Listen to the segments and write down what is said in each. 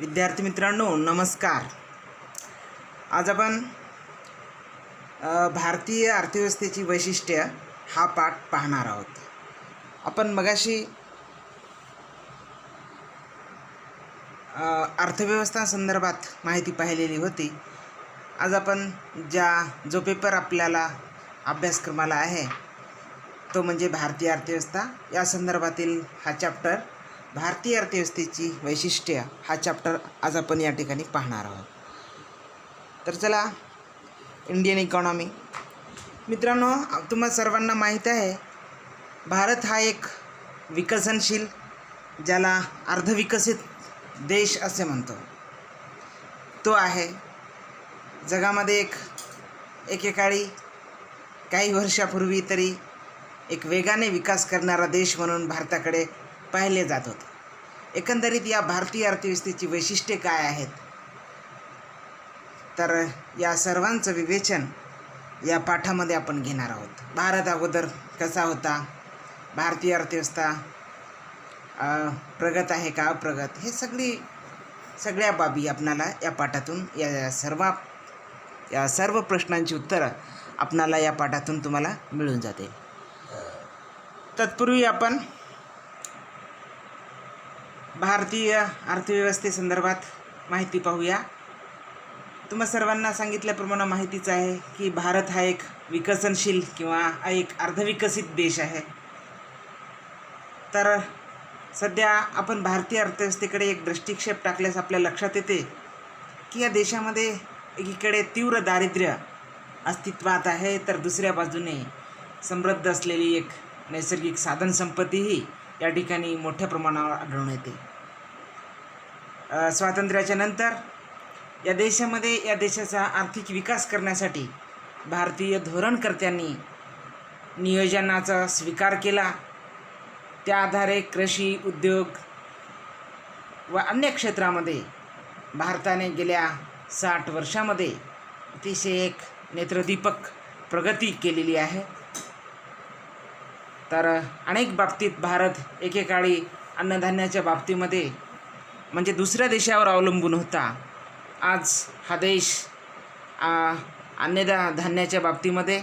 विद्यार्थी मित्रांनो नमस्कार. आज आपण भारतीय अर्थव्यवस्थेची वैशिष्ट्य हा पाठ पाहणार आहोत. आपण मगाशी अर्थव्यवस्था संदर्भात माहिती पाहिलेली होती. आज आपण जो पेपर आपल्याला अभ्यासक्रमाला आहे तो म्हणजे भारतीय अर्थव्यवस्था या संदर्भातील हा चॅप्टर भारतीय अर्थव्यवस्थेची वैशिष्ट्य हा चॅप्टर आज आपण या ठिकाणी पाहणार आहोत. तर चला, इंडियन इकॉनॉमी. मित्रांनो, तुम्हा सर्वांना माहीत आहे भारत हा एक विकसनशील, ज्याला अर्धविकसित देश असे म्हणतो, तो आहे. जगामध्ये एकेकाळी काही वर्षापूर्वी तरी एक वेगाने विकास करणारा देश म्हणून भारताकडे पाहिले जात होते. एकंदरीत या भारतीय अर्थव्यवस्थेची वैशिष्ट्ये काय आहेत, तर या सर्वांचं विवेचन या पाठामध्ये आपण घेणार आहोत. भारत अगोदर कसा होता, भारतीय अर्थव्यवस्था प्रगत आहे का अप्रगत, हे सगळ्या बाबी आपणाला या पाठातून या सर्व प्रश्नांची उत्तरं आपणाला या पाठातून तुम्हाला मिळून जातील. तत्पूर्वी आपण भारतीय अर्थव्यवस्थेसंदर्भात माहिती पाहूया. तुम्हा सर्वांना सांगितल्याप्रमाणे माहितीच आहे की भारत हा एक विकसनशील किंवा एक अर्धविकसित देश आहे. तर सध्या आपण भारतीय अर्थव्यवस्थेकडे एक दृष्टिक्षेप टाकल्यास आपल्या लक्षात येते की या देशामध्ये एकीकडे तीव्र दारिद्र्य अस्तित्वात आहे, तर दुसऱ्या बाजूने समृद्ध असलेली एक नैसर्गिक साधनसंपत्तीही या ठिकाणी मोठ्या प्रमाणावर आढळून येते. स्वातंत्र्याच्या नंतर या देशाचा आर्थिक विकास करण्यासाठी भारतीय धोरणकर्त्यांनी नियोजनाचा स्वीकार केला. त्या आधारे कृषी, उद्योग व अन्य क्षेत्रामध्ये भारताने गेल्या 60 वर्षामध्ये अतिशय एक नेत्रदीपक प्रगती केलेली आहे. तर अनेक बाबतीत भारत एकेकाळी अन्नधान्याच्या बाबतीमध्ये म्हणजे दुसऱ्या देशावर अवलंबून होता. आज हा देश अन्नधान्याच्या बाबतीमध्ये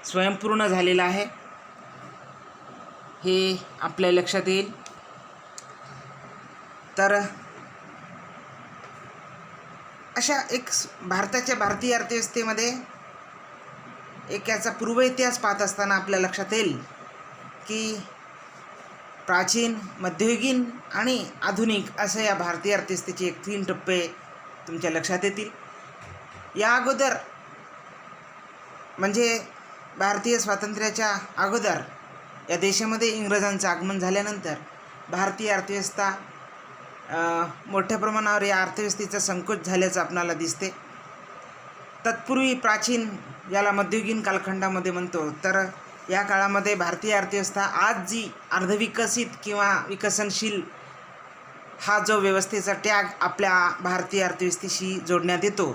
स्वयंपूर्ण झालेला आहे, हे आपल्या लक्षात येईल. तर अशा एक भारतीय अर्थव्यवस्थेमध्ये एक याचा पूर्व इतिहास पाहत असताना आपल्या लक्षात येईल की प्राचीन, मध्ययुगीन आणि आधुनिक असं या भारतीय अर्थव्यवस्थेचे 3 टप्पे तुमच्या लक्षात येतील. या अगोदर म्हणजे भारतीय स्वातंत्र्याच्या अगोदर या देशामध्ये इंग्रजांचं आगमन झाल्यानंतर भारतीय अर्थव्यवस्था मोठ्या प्रमाणावर या अर्थव्यवस्थेचा संकोच झाल्याचं आपणाला दिसते. तत्पूर्वी प्राचीन, ज्याला मध्ययुगीन कालखंडामध्ये म्हणतो, तर या काळामध्ये भारतीय अर्थव्यवस्था आज जी अर्धविकसित किंवा विकसनशील हा जो व्यवस्थेचा टॅग आपल्या भारतीय अर्थव्यवस्थेशी जोडण्यात येतो,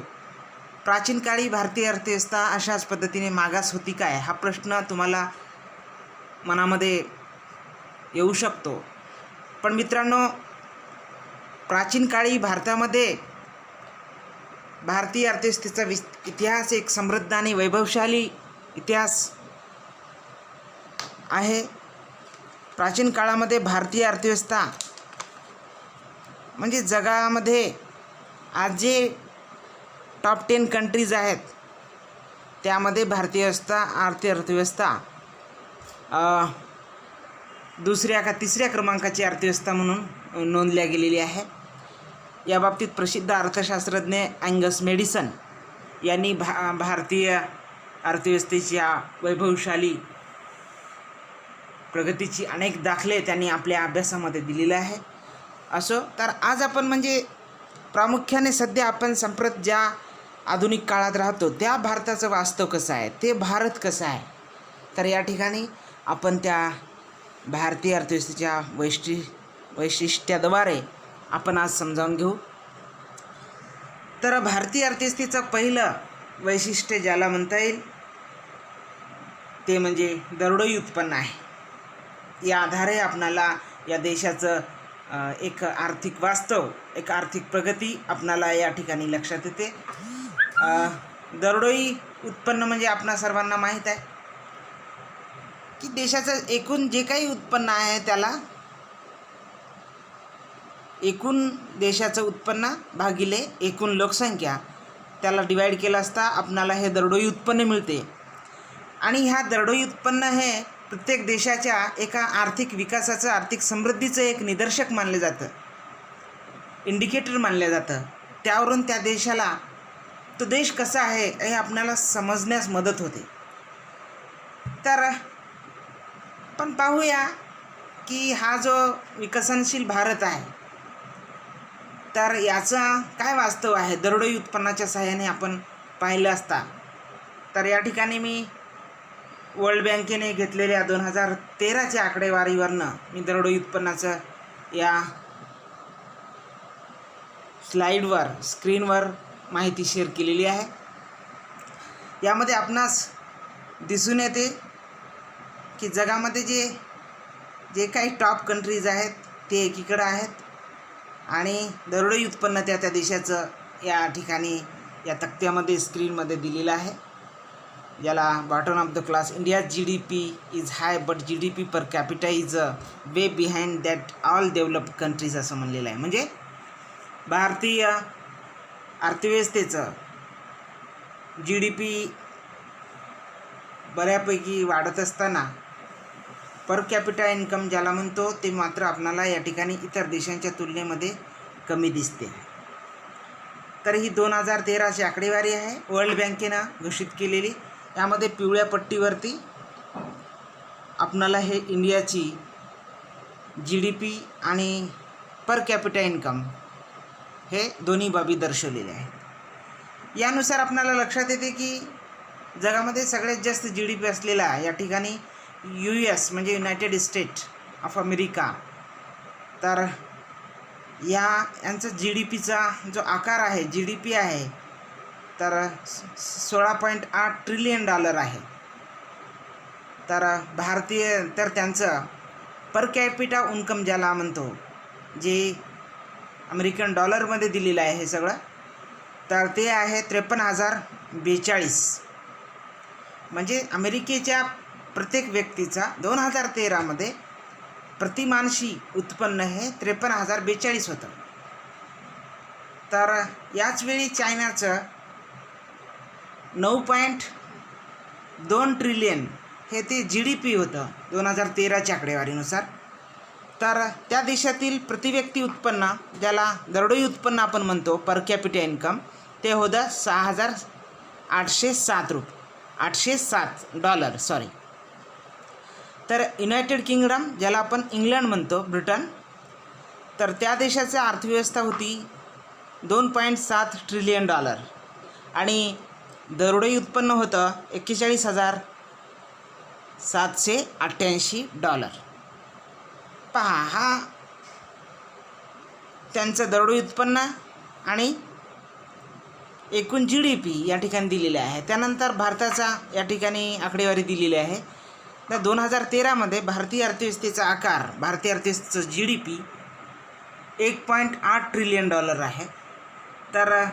प्राचीन काळी भारतीय अर्थव्यवस्था अशाच पद्धतीने मागास होती काय, हा प्रश्न तुम्हाला मनामध्ये येऊ शकतो. पण मित्रांनो, प्राचीन काळी भारतामध्ये भारतीय अर्थव्यवस्थेचा इतिहास एक समृद्ध आणि वैभवशाली इतिहास आहे. प्राचीन काळामध्ये भारतीय अर्थव्यवस्था म्हणजे जगामध्ये आज जे टॉप 10 कंट्रीज आहेत त्यामध्ये भारतीय अर्थव्यवस्था दुसऱ्या का तिसऱ्या क्रमांकाची अर्थव्यवस्था म्हणून नोंदल्या गेलेली आहे. याबाबतीत प्रसिद्ध अर्थशास्त्रज्ञ अँगस मेडिसन यांनी भारतीय अर्थव्यवस्थेच्या वैभवशाली प्रगतीची अनेक दाखले त्यांनी आपल्या अभ्यासामध्ये दिलेले आहे. असो, तर आज आपण म्हणजे प्रामुख्याने सध्या आपण ज्या आधुनिक काळात राहतो त्या भारताचं वास्तव कसं आहे, ते भारत कसं आहे, तर या ठिकाणी आपण त्या भारतीय अर्थव्यवस्थेच्या वैशिष्ट्याद्वारे आपण आज समजावून घेऊ. तर भारतीय अर्थव्यवस्थेचं पहिलं वैशिष्ट्य ज्याला म्हणता येईल ते म्हणजे दरडोई उत्पन्न आहे. या आधारे आपणाला या देशाचं एक आर्थिक वास्तव, एक आर्थिक प्रगती आपणाला या ठिकाणी लक्षात येते. दरडोई उत्पन्न म्हणजे आपणा सर्वांना माहीत आहे की देशाचं एकूण जे काही उत्पन्न आहे त्याला एकूण देशाचं उत्पन्न भागिले एकूण लोकसंख्या त्याला डिवाईड केलं असता आपणाला हे दरडोई उत्पन्न मिळते. आणि ह्या दरडोई उत्पन्न हे प्रत्येक देशाच्या एका आर्थिक विकासाचं, आर्थिक समृद्धीचं एक निदर्शक मानलं जातं, इंडिकेटर मानलं जातं. त्यावरून त्या देशाला, तो देश कसा आहे हे आपल्याला समजण्यास मदत होते. तर पण पाहूया की हा जो विकसनशील भारत आहे तर याचा काय वास्तव आहे दरडोई उत्पन्नाच्या सहाय्याने आपण पाहिलं असता. तर या ठिकाणी मी वर्ल्ड बँकेने घेतलेल्या 2013च्या आकडेवारीवरनं मी दरडोई उत्पन्नाचं या स्लाईडवर, स्क्रीनवर माहिती शेअर केलेली आहे. यामध्ये आपणास दिसून येते की जगामध्ये जे काही टॉप कंट्रीज आहेत ते एकीकडे आहेत आणि दरडोई उत्पन्न त्या देशाचं या ठिकाणी या तक्त्यामध्ये, स्क्रीनमध्ये दिलेलं आहे. याला bottom of the class, India GDP is hi but GDP per capita is way behind that all developed countries असं म्हणलेलं आहे. म्हणजे भारतीय अर्थव्यवस्थेचं GDP बऱ्यापैकी वाढत असताना पर कॅपिटा इन्कम ज्याला म्हणतो ते मात्र आपणाला या ठिकाणी इतर देशांच्या तुलनेमध्ये कमी दिसते. तर ही 2013ची आकडेवारी आहे वर्ल्ड बँकेनं घोषित केलेली. यामध्ये पिवळ्या पट्टीवरती आपणाला हे इंडियाची GDP आणि पर कॅपिटा इन्कम हे दोन्ही बाबी दर्शवलेल्या आहेत. यानुसार आपणाला लक्षात येते की जगामध्ये सगळ्यात जास्त GDP असलेला या ठिकाणी US म्हणजे युनायटेड स्टेट ऑफ अमेरिका. तर यांचं GDPचा जो आकार आहे, GDP आहे, तर $16.8 ट्रिलियन आहे. तर त्यांचं पर कॅपिटा इन्कम ज्याला म्हणतो, जे अमेरिकन डॉलरमध्ये दिलेलं आहे हे सगळं, तर ते आहे 53,042. म्हणजे अमेरिकेच्या प्रत्येक व्यक्तीचा 2013मध्ये प्रतिमानशी उत्पन्न हे 53,042 होतं. तर याचवेळी चायनाचं 9.2 ट्रिलियन हे ते GDP होतं 2013च्या आकडेवारीनुसार. तर त्या देशातील प्रतिव्यक्ती उत्पन्न ज्याला दरडोई उत्पन्न आपण म्हणतो, पर कॅपिटा इन्कम, ते होतं $6,807. तर युनायटेड किंगडम ज्याला आपण इंग्लंड म्हणतो, ब्रिटन, तर त्या देशाची अर्थव्यवस्था होती $2.7 ट्रिलियन आणि दरडोई उत्पन्न होतं $41,788. पहा, हा त्यांचं दरडोई उत्पन्न आणि एकूण GDP या ठिकाणी दिलेले आहे. त्यानंतर भारताचा या ठिकाणी आकडेवारी दिलेली आहे. तर 2013मध्ये भारतीय अर्थव्यवस्थेचा आकार, भारतीय अर्थव्यवस्थेचं GDP $1.8 ट्रिलियन आहे. तर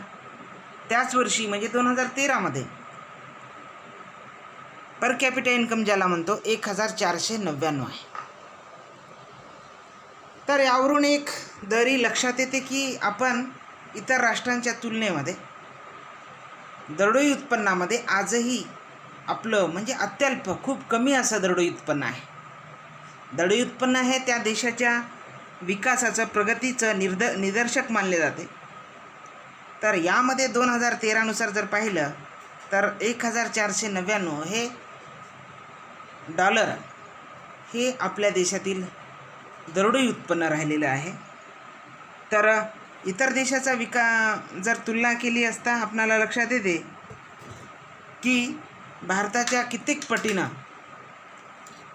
त्याच वर्षी म्हणजे 2013मध्ये पर कॅपिटा इन्कम ज्याला म्हणतो 1,499 आहे. तर यावरून एक दरी लक्षात येते की आपण इतर राष्ट्रांच्या तुलनेमध्ये दरडोई उत्पन्नामध्ये आजही आपलं म्हणजे अत्यल्प, खूप कमी असं दरडोई उत्पन्न आहे. दरडोई उत्पन्न हे त्या देशाच्या विकासाचं, प्रगतीचं निदर्शक मानले जाते. तर यामध्ये 2013नुसार जर पाहिलं तर 1,499 हे डॉलर हे आपल्या देशातील दरडोई उत्पन्न राहिलेलं आहे. तर इतर देशाचा जर तुलना केली असता आपणाला लक्षात येते की भारताच्या कित्येक पटीनं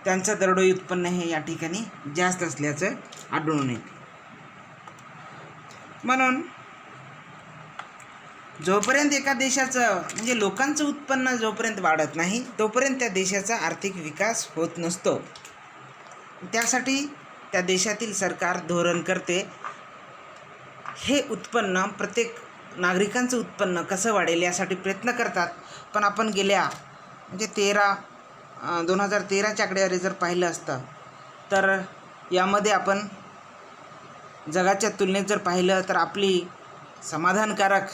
त्यांचं दरडोई उत्पन्न हे या ठिकाणी जास्त असल्याचं आढळून येते. म्हणून जोपर्यंत एका देशाचं म्हणजे लोकांचं उत्पन्न जोपर्यंत वाढत नाही तोपर्यंत त्या देशाचा आर्थिक विकास होत नसतो. त्यासाठी त्या देशातील सरकार धोरण करते. हे उत्पन्न प्रत्येक नागरिकांचं उत्पन्न कसं वाढेल यासाठी प्रयत्न करतात. पण आपण गेल्या म्हणजे 2013च्या आकडेवारी जर पाहिलं असतं तर यामध्ये आपण जगाच्या तुलनेत जर पाहिलं तर आपली समाधानकारक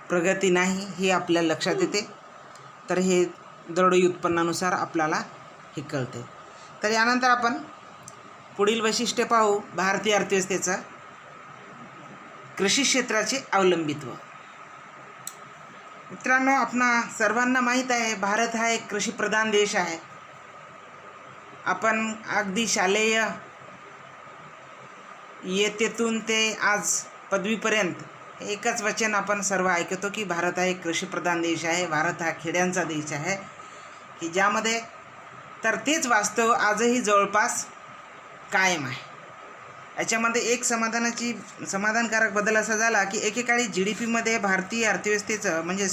प्रगती नाही हे आपल्या लक्षात येते. तर हे दरडोई उत्पन्नानुसार आपल्याला हे कळते. तर यानंतर आपण पुढील वैशिष्ट्य पाहू भारतीय अर्थव्यवस्थेचं. कृषी क्षेत्राचे अवलंबित्व. मित्रांनो, आपणा सर्वांना माहीत आहे भारत हा एक कृषीप्रधान देश आहे. आपण अगदी शालेय इयत्तेतून ते आज पदवीपर्यंत एकच वचन आपण सर्व ऐकतो की भारत हा एक कृषीप्रधान देश आहे. भारत हा खेड्यांचा देश आहे की ज्यामध्ये तर तेच वास्तव आजही जवळपास कायम आहे. याच्यामध्ये एक समाधानकारक बदल असा झाला की एकेकाळी GDPमध्ये भारतीय अर्थव्यवस्थेचं म्हणजे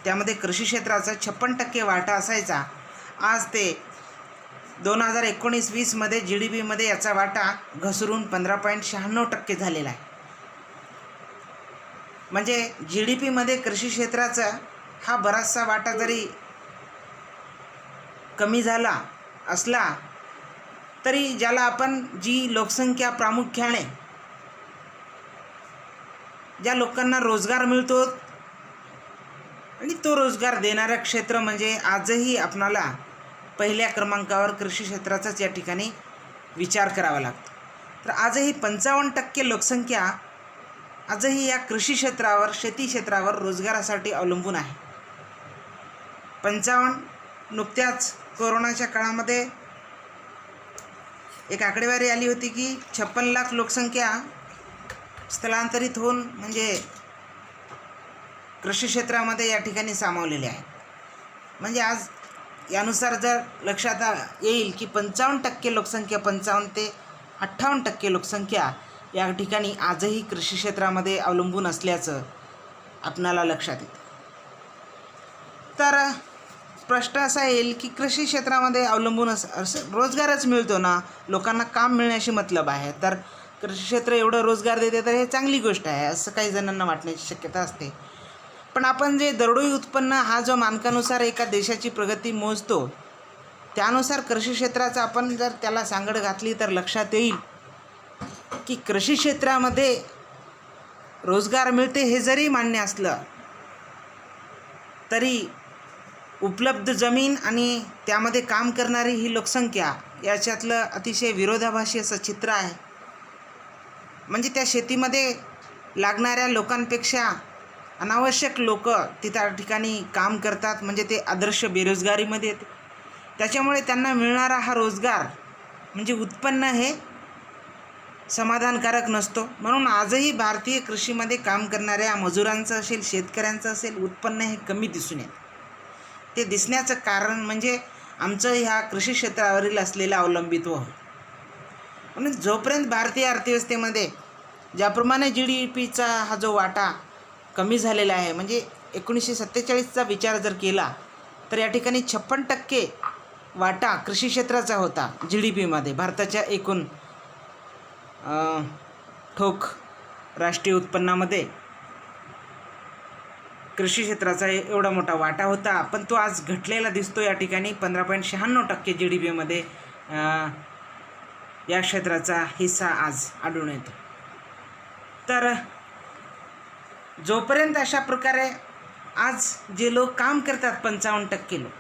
त्यामध्ये कृषी क्षेत्राचा 56% वाटा असायचा. आज ते 2019-20मध्ये GDPमध्ये याचा वाटा घसरून 15.96% झालेला आहे. म्हणजे GDPमध्ये कृषी क्षेत्राचा हा बराचसा वाटा जरी कमी झाला असला तरी ज्याला आपण जी लोकसंख्या प्रामुख्याने ज्या लोकांना रोजगार मिळतो आणि तो रोजगार देणारं क्षेत्र म्हणजे आजही आपणाला पहिल्या क्रमांकावर कृषी क्षेत्राचाच या ठिकाणी विचार करावा लागतो. तर आजही 55% लोकसंख्या आजही या कृषी क्षेत्रावर शेती क्षेत्रावर रोजगारासाठी अवलंबून आहे. 55 नुकत्याच कोरोनाच्या काळामध्ये एक आकडेवारी आली होती की 56 लाख लोकसंख्या स्थलांतरित होऊन म्हणजे कृषी क्षेत्रामध्ये या ठिकाणी सामावलेले आहे. म्हणजे आज यानुसार जर लक्षात येईल की 55% लोकसंख्या 55 ते 58% लोकसंख्या या ठिकाणी आजही कृषी क्षेत्रामध्ये अवलंबून असल्याचं आपणाला लक्षात येतं. तर प्रश्न असा येईल की कृषी क्षेत्रामध्ये अवलंबून रोजगारच मिळतो ना, लोकांना काम मिळण्याशी मतलब आहे. तर कृषी क्षेत्र एवढं रोजगार देते तर हे चांगली गोष्ट आहे असं काही जणांना वाटण्याची शक्यता असते. पण आपण जे दरडोई उत्पन्न हा जो मानकानुसार एका देशाची प्रगती मोजतो त्यानुसार कृषी क्षेत्राचं आपण जर त्याला सांगड घातली तर लक्षात येईल की कृषी क्षेत्रामध्ये रोजगार मिळते हे जरी मान्य असलं तरी उपलब्ध जमीन आणि त्यामध्ये काम करणारी ही लोकसंख्या याच्यातलं अतिशय विरोधाभासी असं चित्र आहे. म्हणजे त्या शेतीमध्ये लागणाऱ्या लोकांपेक्षा अनावश्यक लोक त्या ठिकाणी काम करतात. म्हणजे ते आदर्श बेरोजगारीमध्ये येते. त्याच्यामुळे त्यांना मिळणारा हा रोजगार म्हणजे उत्पन्न हे समाधानकारक नसतो. म्हणून आजही भारतीय कृषीमध्ये काम करणाऱ्या मजुरांचं असेल शेतकऱ्यांचं असेल उत्पन्न हे कमी दिसून येतं. ते दिसण्याचं कारण म्हणजे आमचं ह्या कृषी क्षेत्रावरील असलेलं अवलंबित्व होय. म्हणून जोपर्यंत भारतीय अर्थव्यवस्थेमध्ये ज्याप्रमाणे GDPचा हा जो वाटा कमी झालेला आहे म्हणजे 1947चा विचार जर केला तर या ठिकाणी 56% वाटा कृषी क्षेत्राचा होता GDPमध्ये. भारताच्या एकूण ठोक राष्ट्रीय उत्पन्नामध्ये कृषी क्षेत्राचा एवढा मोठा वाटा होता. पण तो आज घटलेला दिसतो. या ठिकाणी 15.96% GDPमध्ये या क्षेत्राचा हिस्सा आज आढळून येतो. तर जोपर्यंत अशा प्रकारे आज जे लोक काम करतात 55% लोक,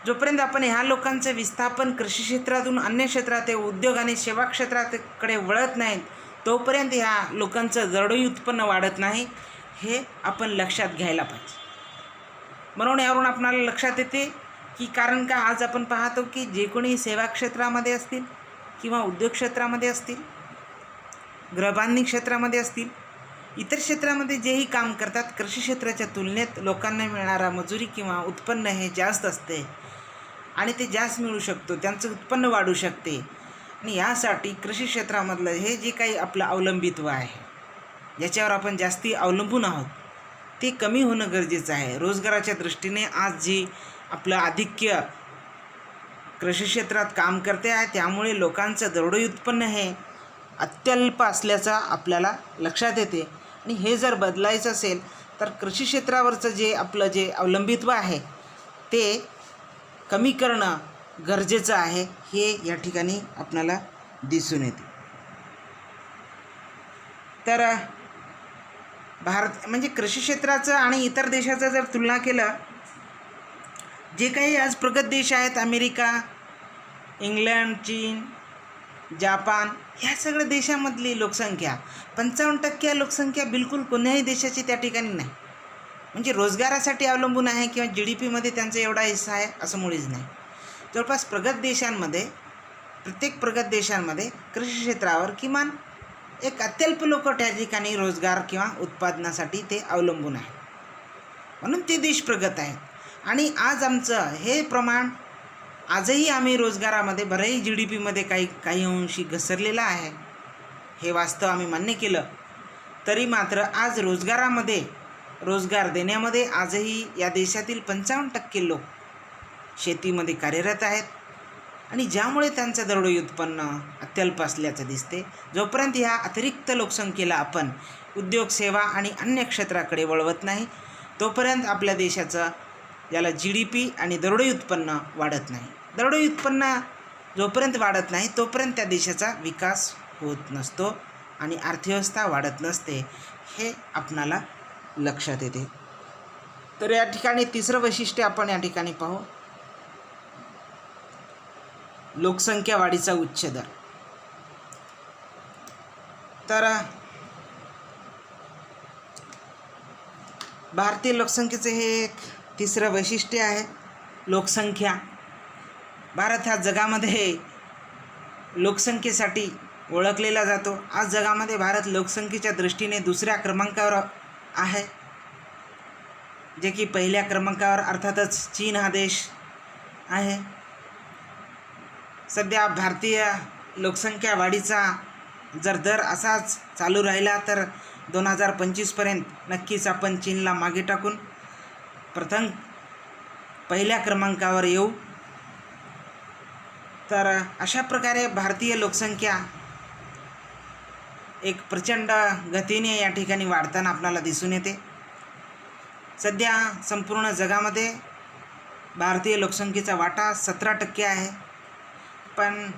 जोपर्यंत आपण ह्या लोकांचं विस्थापन कृषी क्षेत्रातून अन्य क्षेत्रात उद्योग आणि सेवा क्षेत्राकडे वळत नाहीत तोपर्यंत ह्या लोकांचं दरडोई उत्पन्न वाढत नाही. हे आपण लक्षात घ्यायला पाहिजे. म्हणून यावरून आपणाला लक्षात येते की कारण का आज आपण पाहतो की जे कोणी सेवा क्षेत्रामध्ये असतील किंवा उद्योग क्षेत्रामध्ये असतील, गृहबांधणी क्षेत्रामध्ये असतील, इतर क्षेत्रामध्ये जेही काम करतात कृषी क्षेत्राच्या तुलनेत लोकांना मिळणारा मजुरी किंवा उत्पन्न हे जास्त असते आणि ते जास्त मिळू शकतो. त्यांचं उत्पन्न वाढू शकते. आणि यासाठी कृषी क्षेत्रामधलं हे जे काही आपलं अवलंबित्व आहे ज्याच्यावर आपण जास्ती अवलंबून आहोत ते कमी होणं गरजेचं आहे. रोजगाराच्या दृष्टीने आज जी आपलं आधिक्य कृषी क्षेत्रात काम करते आहे, त्यामुळे लोकांचं दरडोई उत्पन्न हे अत्यल्प असल्याचा आपल्याला लक्षात येते. आणि हे जर बदलायचं असेल तर कृषी क्षेत्रावरचं जे आपलं जे अवलंबित्व आहे ते कमी करणं गरजेचं आहे, हे या ठिकाणी आपल्याला दिसून येते. तर भारत म्हणजे कृषी क्षेत्राचं आणि इतर देशाचं जर तुलना केलं, जे काही आज प्रगत देश आहेत, अमेरिका, इंग्लंड, चीन, जापान, ह्या सगळ्या देशामधली लोकसंख्या 55% लोकसंख्या बिलकुल कोणत्याही देशाची त्या ठिकाणी नाही. म्हणजे रोजगारासाठी अवलंबून आहे किंवा GDPमध्ये त्यांचा एवढा हिस्सा आहे असं मुळीच नाही. जवळपास प्रत्येक प्रगत देशांमध्ये कृषी क्षेत्रावर किमान एक अत्यल्प लोक त्या ठिकाणी रोजगार किंवा उत्पादनासाठी ते अवलंबून आहे, म्हणून ते देश प्रगत आहेत. आणि आज आमचं हे प्रमाण, आजही आम्ही रोजगारामध्ये बरंही GDPमध्ये काही अंशी घसरलेलं आहे, हे वास्तव आम्ही मान्य केलं. तरी मात्र आज रोजगार देण्यामध्ये आजही या देशातील 55% लोक शेतीमध्ये कार्यरत आहेत, आणि ज्यामुळे त्यांचं दरडोई उत्पन्न अत्यल्प असल्याचं दिसते. जोपर्यंत ह्या अतिरिक्त लोकसंख्येला आपण उद्योग, सेवा आणि अन्य क्षेत्राकडे वळवत नाही, तोपर्यंत आपल्या देशाचं ज्याला GDP आणि दरडोई उत्पन्न वाढत नाही. दरडोई उत्पन्न जोपर्यंत वाढत नाही तोपर्यंत त्या देशाचा विकास होत नसतो आणि अर्थव्यवस्था वाढत नसते, हे आपणाला लक्षात येते. तर या ठिकाणी तिसरं वैशिष्ट्य आपण या ठिकाणी पाहू, लोकसंख्या वाढीचा उच्च दर. तर भारतीय लोकसंख्येचे हे एक तिसरं वैशिष्ट्य आहे, लोकसंख्या. भारत हा जगामध्ये लोकसंख्येसाठी ओळखलेला जातो. आज जगामध्ये भारत लोकसंख्येच्या दृष्टीने दुसऱ्या क्रमांकावर आहे, जे की पहिल्या क्रमांकावर अर्थातच चीन हा देश आहे. सध्या भारतीय लोकसंख्या वाढीचा जर दर असाच चालू राहिला तर 2025पर्यंत नक्कीच आपण चीनला मागे टाकून पहिल्या क्रमांकावर येऊ. तर अशा प्रकारे भारतीय लोकसंख्या एक प्रचंड गतीने या ठिकाणी वाढताना आपल्याला दिसून येते. सध्या संपूर्ण जगामध्ये भारतीय लोकसंख्येचा वाटा 17% आहे, पण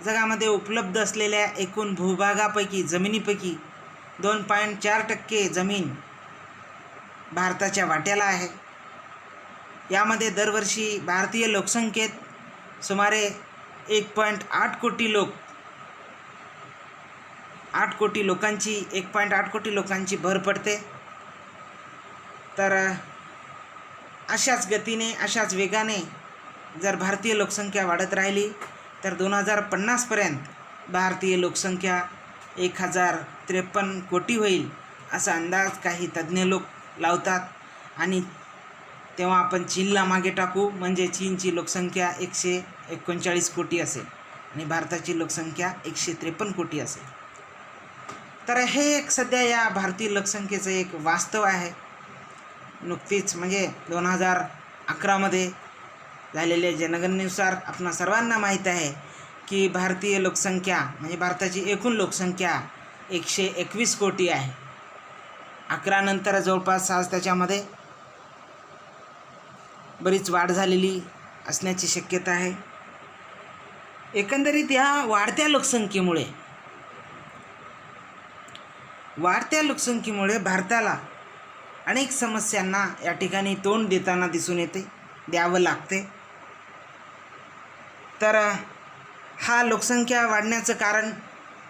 जगामध्ये उपलब्ध असलेल्या एकूण भूभागापैकी, जमिनीपैकी 2.4% जमीन भारताच्या वाट्याला आहे. यामध्ये दरवर्षी भारतीय लोकसंख्येत सुमारे 1.8 कोटी लोकांची भर पडते. तर अशाच गतीने, अशाच वेगाने जर भारतीय लोकसंख्या वाढत राहिली तर 2050पर्यंत भारतीय लोकसंख्या 1053 कोटी होईल असा अंदाज काही तज्ज्ञ लोक लावतात. आणि तेव्हा आपण चीनला मागे टाकू, म्हणजे चीनची लोकसंख्या 139 कोटी असेल आणि भारताची लोकसंख्या 153 कोटी असेल. तर हे एक सध्या या भारतीय लोकसंख्येचं एक वास्तव आहे. नुकतीच म्हणजे 2011मध्ये झालेल्या जनगणनेनुसार आपणा सर्वांना माहीत आहे की भारतीय लोकसंख्या म्हणजे भारताची एकूण लोकसंख्या 121 कोटी आहे. 11 नंतर जवळपास आज त्याच्यामध्ये बरीच वाढ झालेली असण्याची शक्यता आहे. एकंदरीत या वाढत्या लोकसंख्येमुळे भारताला अनेक समस्यांना या ठिकाणी तोंड देताना दिसून द्यावं लागते. तर हा लोकसंख्या वाढण्याचं कारण,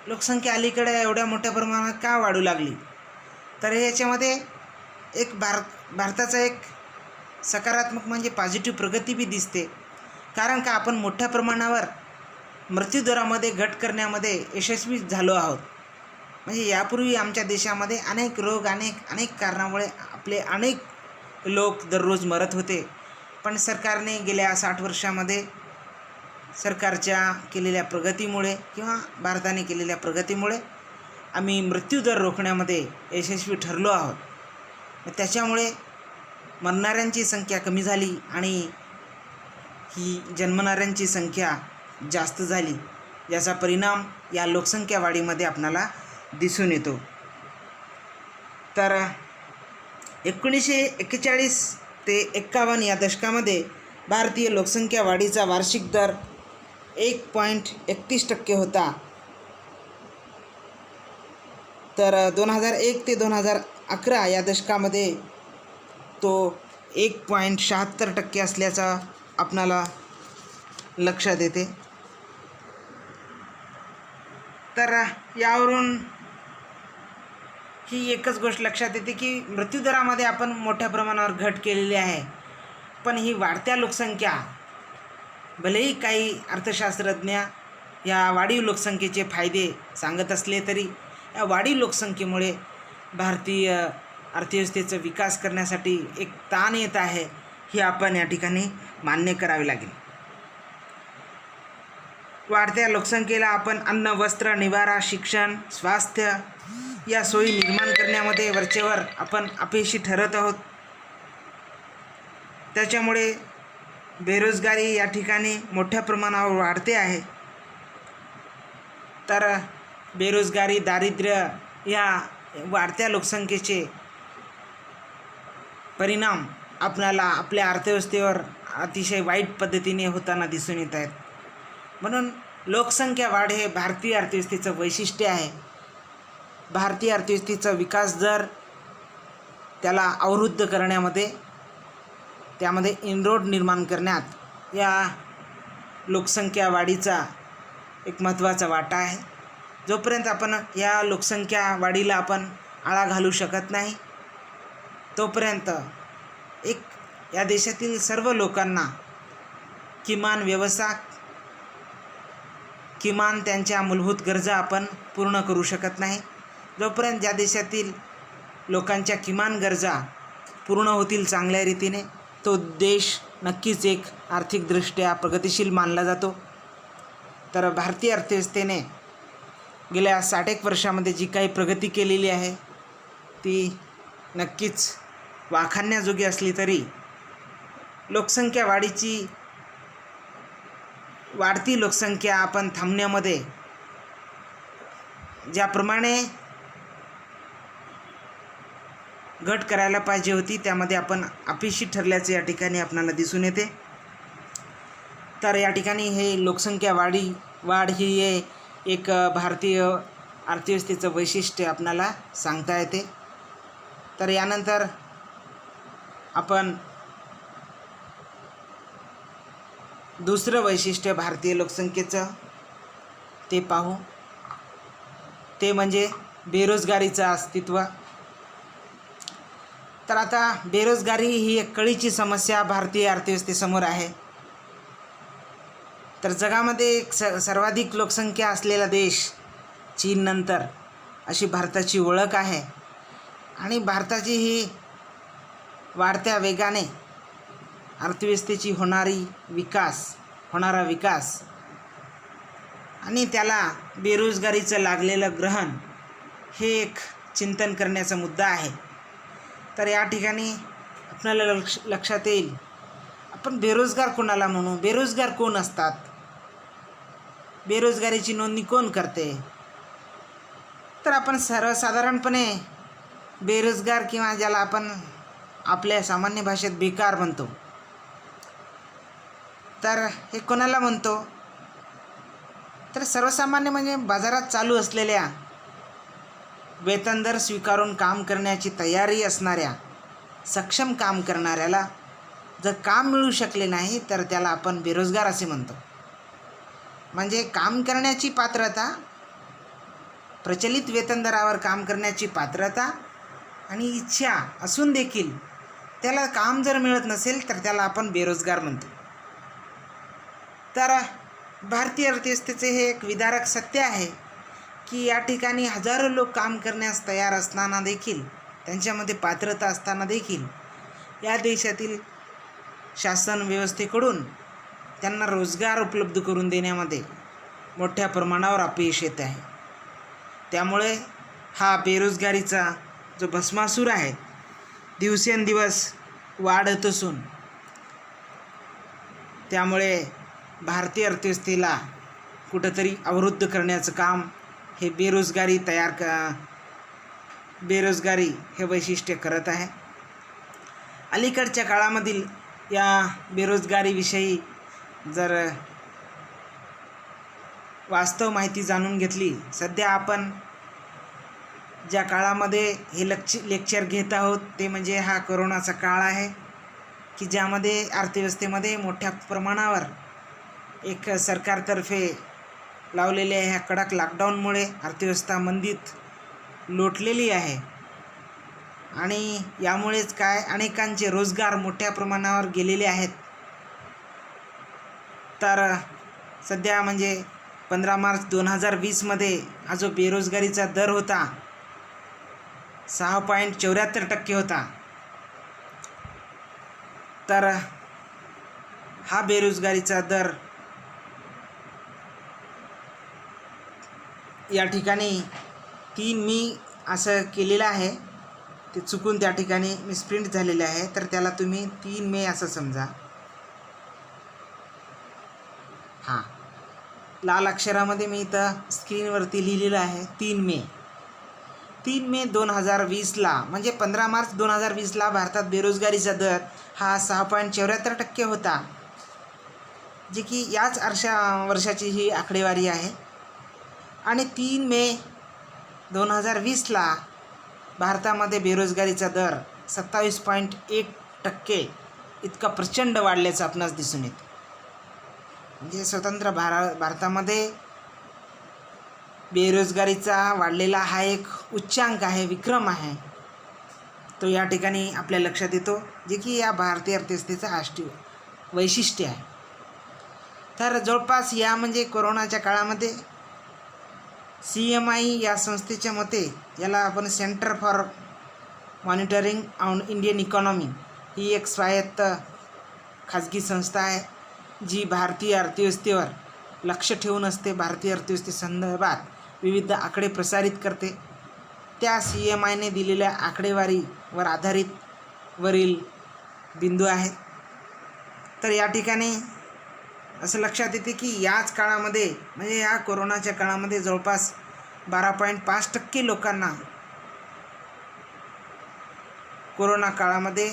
लोकसंख्या अलीकडे एवढ्या मोठ्या प्रमाणात का वाढू लागली, तर याच्यामध्ये एक भारताचा एक सकारात्मक म्हणजे पॉझिटिव्ह प्रगती बी दिसते. कारण का आपण मोठ्या प्रमाणावर मृत्यूदरामध्ये घट करण्यामध्ये यशस्वी झालो आहोत. म्हणजे यापूर्वी आमच्या देशामध्ये अनेक रोग, अनेक कारणामुळे आपले अनेक लोक दररोज मरत होते. पण सरकारने गेल्या 60 वर्षामध्ये सरकारच्या केलेल्या प्रगतीमुळे किंवा भारताने केलेल्या प्रगतीमुळे आम्ही मृत्यूदर रोखण्यामध्ये यशस्वी ठरलो आहोत. त्याच्यामुळे मरणाऱ्यांची संख्या कमी झाली आणि ही जन्मणाऱ्यांची संख्या जास्त झाली, याचा परिणाम या लोकसंख्या वाढीमध्ये आपणाला दिसून येतो. तर 1941 ते 51 या दशकामध्ये भारतीय लोकसंख्या वाढीचा वार्षिक दर 1.31% होता. तर 2001 ते 2011 या दशकामध्ये तो 1.76% असल्याचा आपणाला लक्षात येते. तर यावरून ही एकच गोष्ट लक्षात येते की मृत्यूदरामध्ये आपण मोठ्या प्रमाणावर घट केलेली आहे. पण ही वाढत्या लोकसंख्या, भलेही काही अर्थशास्त्रज्ञ या वाढीव लोकसंख्येचे फायदे सांगत असले तरी या वाढीव लोकसंख्येमुळे भारतीय अर्थव्यवस्थेचा विकास करण्यासाठी एक ताण येत आहे, हे आपण या ठिकाणी मान्य करावे लागेल. वाढत्या लोकसंख्येला आपण अन्न, वस्त्र, निवारा, शिक्षण, स्वास्थ्य या सोयी निर्माण करण्यामध्ये वरचेवर आपण अपयशी ठरत आहोत. त्याच्यामुळे बेरोजगारी या ठिकाणी मोठ्या प्रमाणावर वाढते आहे. तर बेरोजगारी, दारिद्र्य या वाढत्या लोकसंख्येचे परिणाम आपल्याला आपल्या अर्थव्यवस्थेवर अतिशय वाईट पद्धतीने होताना दिसून येत आहेत. म्हणून लोकसंख्या वाढ हे भारतीय अर्थव्यवस्थेचं वैशिष्ट्य आहे. भारतीय अर्थव्यवस्थेचा विकास दर त्याला अवरुद्ध करण्यामध्ये, त्यामध्ये इनरोड निर्माण करण्यात या लोकसंख्या वाढीचा एक महत्त्वाचा वाटा आहे. जोपर्यंत आपण या लोकसंख्या वाढीला आपण आळा घालू शकत नाही, तोपर्यंत या देशातील सर्व लोकांना किमान व्यवसाय, किमान त्यांच्या मूलभूत गरजा आपण पूर्ण करू शकत नाही. जोपर्यंत ज्या देशातील लोकांच्या किमान गरजा पूर्ण होतील चांगल्या रीतीने, तो देश नक्कीच एक आर्थिकदृष्ट्या प्रगतिशील मानला जातो. तर भारतीय अर्थव्यवस्थेने गेल्या 60 वर्षामध्ये जी काही प्रगती केलेली आहे ती नक्कीच वाखाणण्याजोगी असली तरी लोकसंख्या वाढती लोकसंख्या आपण थांबण्यामध्ये ज्याप्रमाणे घट करायला पाहिजे होती त्यामध्ये आपण अपयशी ठरल्याचे या ठिकाणी आपल्याला दिसून येते. तर या ठिकाणी हे लोकसंख्या वाढ ही एक भारतीय अर्थव्यवस्थेचं वैशिष्ट्य आपल्याला सांगता येते. तर यानंतर आपण दुसरं वैशिष्ट्य भारतीय लोकसंख्येचं ते पाहू, ते म्हणजे बेरोजगारीचं अस्तित्व. तर आता बेरोजगारी ही एक कळीची समस्या भारतीय अर्थव्यवस्थेसमोर आहे. तर जगामध्ये एक सर्वाधिक लोकसंख्या असलेला देश चीननंतर अशी भारताची ओळख आहे. आणि भारताची ही वाढत्या वेगाने अर्थव्यवस्थेची होणारा विकास आणि त्याला बेरोजगारीचं लागलेलं ग्रहण हे एक चिंतन करण्याचा मुद्दा आहे. तर या ठिकाणी आपल्याला लक्षात येईल, आपण बेरोजगार कोणाला म्हणू, बेरोजगार कोण असतात, बेरोजगारीची नोंदणी कोण करते. तर आपण सर्वसाधारणपणे बेरोजगार किंवा ज्याला आपण आपल्या सामान्य भाषेत बेकार म्हणतो, तर हे कोणाला म्हणतो, तर सर्वसामान्य म्हणजे बाजारात चालू असलेल्या वेतन दर स्वीकारून काम करण्याची तयारी असणाऱ्या सक्षम काम करणाऱ्याला जर काम मिळू शकले नाही तर त्याला आपण बेरोजगार असे म्हणतो. म्हणजे काम करण्याची पात्रता, प्रचलित वेतन दरावर काम करण्याची पात्रता आणि इच्छा असून देखील त्याला काम जर मिळत नसेल तर त्याला आपण बेरोजगार म्हणतो. तर भारतीय अर्थव्यवस्थेचे हे एक विदारक सत्य आहे की या ठिकाणी हजारो लोक काम करण्यास तयार असताना देखील, त्यांच्यामध्ये पात्रता असताना देखील या देशातील शासन व्यवस्थेकडून त्यांना रोजगार उपलब्ध करून देण्यामध्ये मोठ्या प्रमाणावर अपयश येत आहे. त्यामुळे हा बेरोजगारीचा जो भस्मासूर आहे दिवसेंदिवस वाढत असून त्यामुळे भारतीय अर्थव्यवस्थेला कुठंतरी अवरुद्ध करण्याचं काम हे बेरोजगारी हे वैशिष्ट्य करत आहे. अलीकडच्या काळामधील या बेरोजगारीविषयी जर वास्तव माहिती जाणून घेतली, सध्या आपण ज्या काळामध्ये हे लेक्चर घेत आहोत ते म्हणजे हा कोरोनाचा काळ आहे, की ज्यामध्ये अर्थव्यवस्थेमध्ये मोठ्या प्रमाणावर एक सरकारतर्फे लावलेल्या ह्या कडक लॉकडाऊनमुळे अर्थव्यवस्था मंदीत लोटलेली आहे. आणि यामुळेच अनेकांचे रोजगार मोठ्या प्रमाणावर गेलेले आहेत. तर सध्या म्हणजे 15 मार्च 2020मध्ये हा जो बेरोजगारीचा दर होता 6.74% होता. तर हा बेरोजगारीचा दर या ठिकाणी 3 मे असं केलेलं आहे. ते चुकून त्या ठिकाणी मिसप्रिंट झालेले आहे, तर त्याला तुम्ही 3 मे असं समजा. हां, लाल अक्षरामध्ये मी इथं स्क्रीनवरती लिहिलेलं आहे 3 मे 2020ला म्हणजे 15 मार्च 2020ला भारतात बेरोजगारीचा दर हा 6.74% होता, जे की याच वर्षाची ही आकडेवारी आहे. आणि 3 मे 2020ला भारतामध्ये बेरोजगारीचा दर 27.1% इतका प्रचंड वाढल्याचं आपणास दिसून येतं. म्हणजे स्वतंत्र भारतामध्ये बेरोजगारीचा वाढलेला हा एक उच्चांक आहे, विक्रम आहे. तो या ठिकाणी आपल्या लक्षात येतो, जे की या भारतीय अर्थव्यवस्थेचं वैशिष्ट्य आहे. तर जवळपास या म्हणजे कोरोनाच्या काळामध्ये CMI या संस्थेच्या मते, याला आपण Centre for Monitoring on Indian Economy ही एक स्वायत्त खाजगी संस्था आहे, जी भारतीय अर्थव्यवस्थेवर लक्ष ठेवून असते. भारतीय अर्थव्यवस्थेसंदर्भात विविध आकडे प्रसारित करते. त्या CMIने दिलेल्या आकडेवारीवर आधारित वरील बिंदू आहेत. तर या ठिकाणी असं लक्षात येते की याच काळामध्ये म्हणजे या कोरोनाच्या काळामध्ये जवळपास 12.5% लोकांना कोरोना काळामध्ये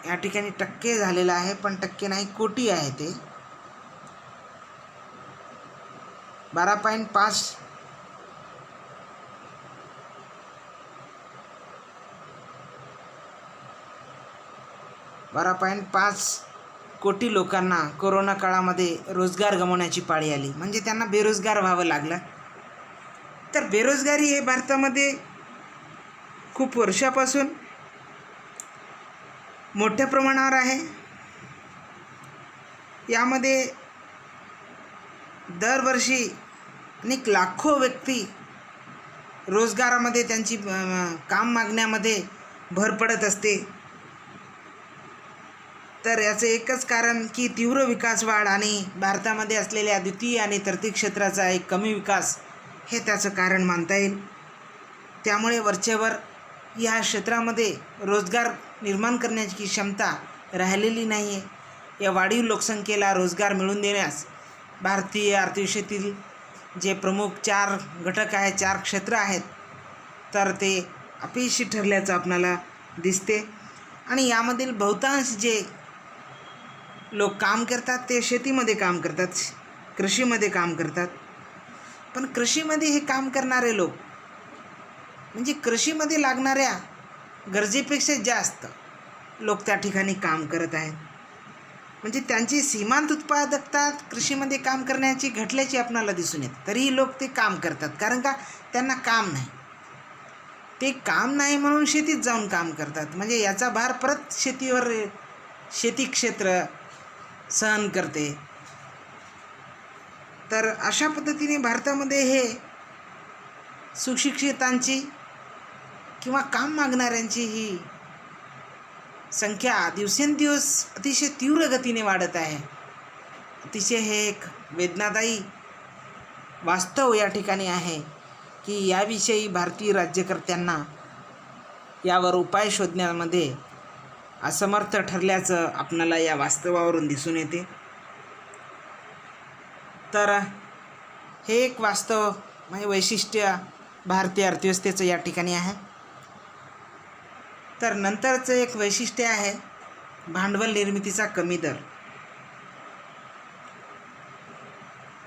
या ठिकाणी टक्के झालेला आहे, पण टक्के नाही, कोटी आहे. ते 12.5 कोटी लोकांना कोरोना काळामध्ये रोजगार गमावण्याची पाळी आली, म्हणजे त्यांना बेरोजगार व्हावं लागलं. तर बेरोजगारी हे भारतामध्ये खूप वर्षापासून मोठ्या प्रमाणावर आहे. यामध्ये दरवर्षी अनेक लाखो व्यक्ती रोजगारामध्ये त्यांची काम मागण्यामध्ये भर पडत असते. तर याचं एकच कारण की तीव्र विकास वाढ आणि भारतामध्ये असलेल्या द्वितीय आणि तृतीय क्षेत्राचा एक कमी विकास हे त्याचं कारण मानता येईल. त्यामुळे वरचेवर या क्षेत्रामध्ये रोजगार निर्माण करण्याची क्षमता राहिलेली नाही आहे. या वाढीव लोकसंख्येला रोजगार मिळवून देण्यास भारतीय अर्थव्यवस्थेतील जे प्रमुख 4 घटक आहेत, 4 क्षेत्र आहेत, तर ते अपयशी ठरल्याचं आपल्याला दिसते. आणि यामधील बहुतांश जे लोक काम करतात ते शेतीमध्ये काम करतात, कृषीमध्ये काम करतात. पण कृषीमध्ये हे काम करणारे लोक म्हणजे कृषीमध्ये लागणाऱ्या गरजेपेक्षा जास्त लोक त्या ठिकाणी काम करत आहेत. म्हणजे त्यांची सीमांत उत्पादकता कृषीमध्ये काम करण्याची घटल्याची आपणाला दिसून येते. तरीही लोक ते काम करतात, कारण का त्यांना काम नाही. ते काम नाही म्हणून शेतीत जाऊन काम करतात. म्हणजे याचा भार परत शेतीवर शेती क्षेत्र सहन करते. तर अशा पद्धतीने भारतामध्ये हे सुशिक्षितांची किंवा काम मागणाऱ्यांची ही संख्या दिवसेंदिवस अतिशय तीव्र गतीने वाढत आहे. अतिशय हे एक वेदनादायी वास्तव या ठिकाणी आहे की याविषयी भारतीय राज्यकर्त्यांना यावर उपाय शोधण्यामध्ये असमर्थ ठरल्याचं आपणाला या वास्तवावरून दिसून येते. तर हे एक वास्तव म्हणजे वैशिष्ट्य भारतीय अर्थव्यवस्थेचं या ठिकाणी आहे. तर नंतरचं एक वैशिष्ट्य आहे भांडवल निर्मितीचा कमी दर.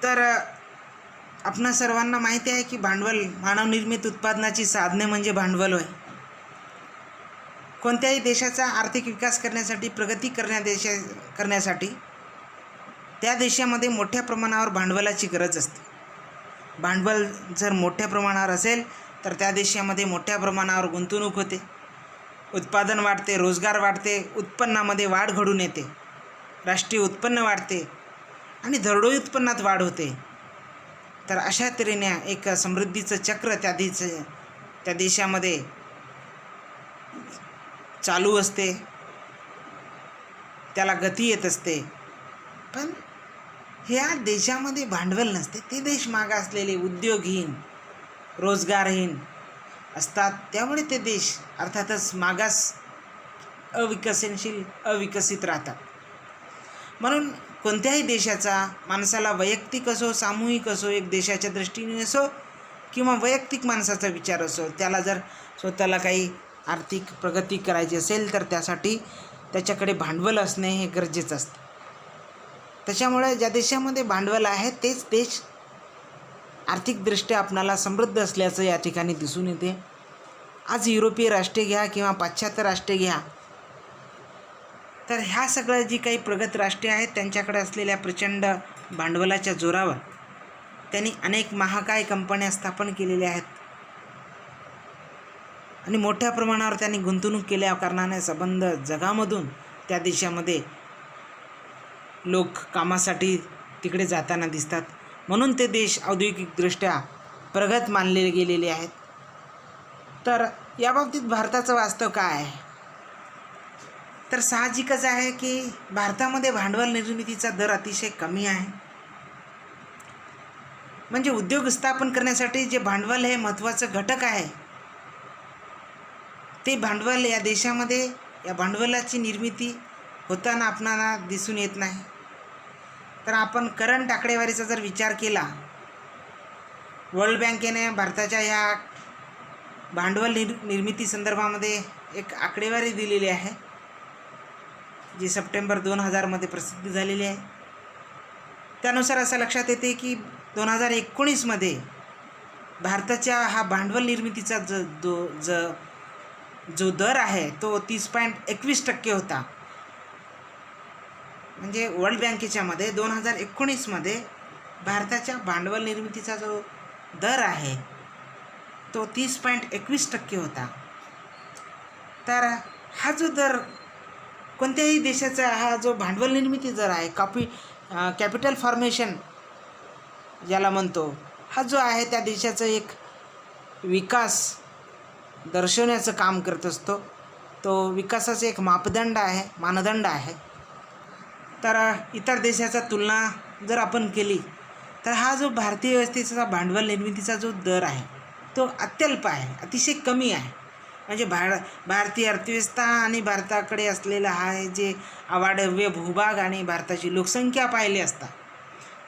तर आपणा सर्वांना माहिती आहे की भांडवल मानवनिर्मित उत्पादनाची साधने म्हणजे भांडवल होय. कोणत्याही देशाचा आर्थिक विकास करण्यासाठी, प्रगती करण्यासाठी त्या देशामध्ये मोठ्या प्रमाणावर भांडवलाची गरज असते. भांडवल जर मोठ्या प्रमाणावर असेल तर त्या देशामध्ये मोठ्या प्रमाणावर गुंतवणूक होते, उत्पादन वाढते, रोजगार वाढते, उत्पन्नामध्ये वाढ घडून येते, राष्ट्रीय उत्पन्न वाढते आणि दरडोई उत्पन्नात वाढ होते. तर अशा तऱ्हेने एक समृद्धीचं चक्र त्या देशामध्ये चालू असते, त्याला गती येत असते. पण ह्या देशामध्ये भांडवल नसते, ते देश मागासलेले, उद्योगहीन, रोजगारहीन असतात. त्यामुळे ते देश अर्थातच मागास, अविकसित राहतात. म्हणून कोणत्याही देशाचा माणसाला वैयक्तिक असो, सामूहिक असो, एक देशाच्या दृष्टीने असो किंवा वैयक्तिक माणसाचा विचार असो, त्याला जर स्वतःला काही आर्थिक प्रगती करायची असेल तर त्यासाठी त्याच्याकडे भांडवल असणे हे गरजेचं असतं. त्याच्यामुळे ज्या देशामध्ये भांडवल आहे तेच देश आर्थिकदृष्ट्या आपणाला समृद्ध असल्याचं या ठिकाणी दिसून येते. आज युरोपीय राष्ट्रे घ्या किंवा पाश्चात्य राष्ट्रे घ्या, तर ह्या सगळ्या जी काही प्रगत राष्ट्रे आहेत त्यांच्याकडे असलेल्या प्रचंड भांडवलाच्या जोरावर त्यांनी अनेक महाकाय कंपन्या स्थापन केलेल्या आहेत आणि मोठ्या प्रमाणावर त्यांनी गुंतवणूक केल्या कारणाने संबंध जगामधून त्या देशामध्ये लोक कामासाठी तिकडे जाताना दिसतात. म्हणून ते देश औद्योगिकदृष्ट्या प्रगत मानले गेलेले आहेत. तर याबाबतीत भारताचं वास्तव काय आहे? तर साहजिकच आहे की भारतामध्ये भांडवल निर्मितीचा दर अतिशय कमी आहे. म्हणजे उद्योग स्थापन करण्यासाठी जे भांडवल हे महत्त्वाचं घटक आहे, ते भांडवल या देशामध्ये, या भांडवलाची निर्मिती होताना आपणाला दिसून येत नाही. तर आपण करंट आकडेवारीचा जर विचार केला, वर्ल्ड बँकेने भारताच्या ह्या भांडवल निर्मिती संदर्भामध्ये एक आकडेवारी दिलेली आहे, जी सप्टेंबर 2000 प्रसिद्ध झालेली आहे. त्यानुसार असं लक्षात येते की 2019 भारताच्या हा भांडवल निर्मितीचा जो दर आहे तो 30.21% होता. म्हणजे वर्ल्ड बँकेच्या मध्ये 2019 भारताच्या भांडवल निर्मितीचा जो दर आहे तो 30.21% होता. तर हा जो दर कोणत्याही देशाचा, हा जो भांडवल निर्मिती दर आहे, कॅपिटल फॉर्मेशन ज्याला म्हणतो, हा जो आहे त्या देशाचं एक विकास दर्शवण्याचं काम करत असतो. तो विकासाचा एक मानदंड आहे. तर इतर देशाचा तुलना जर आपण केली तर हा जो भारतीय व्यवस्थेचा भांडवल निर्मितीचा जो दर आहे तो अत्यल्प आहे, अतिशय कमी आहे. म्हणजे भारतीय अर्थव्यवस्था आणि भारताकडे असलेला हा जे अवाढव्य भूभाग आणि भारताची लोकसंख्या पाहिली असता,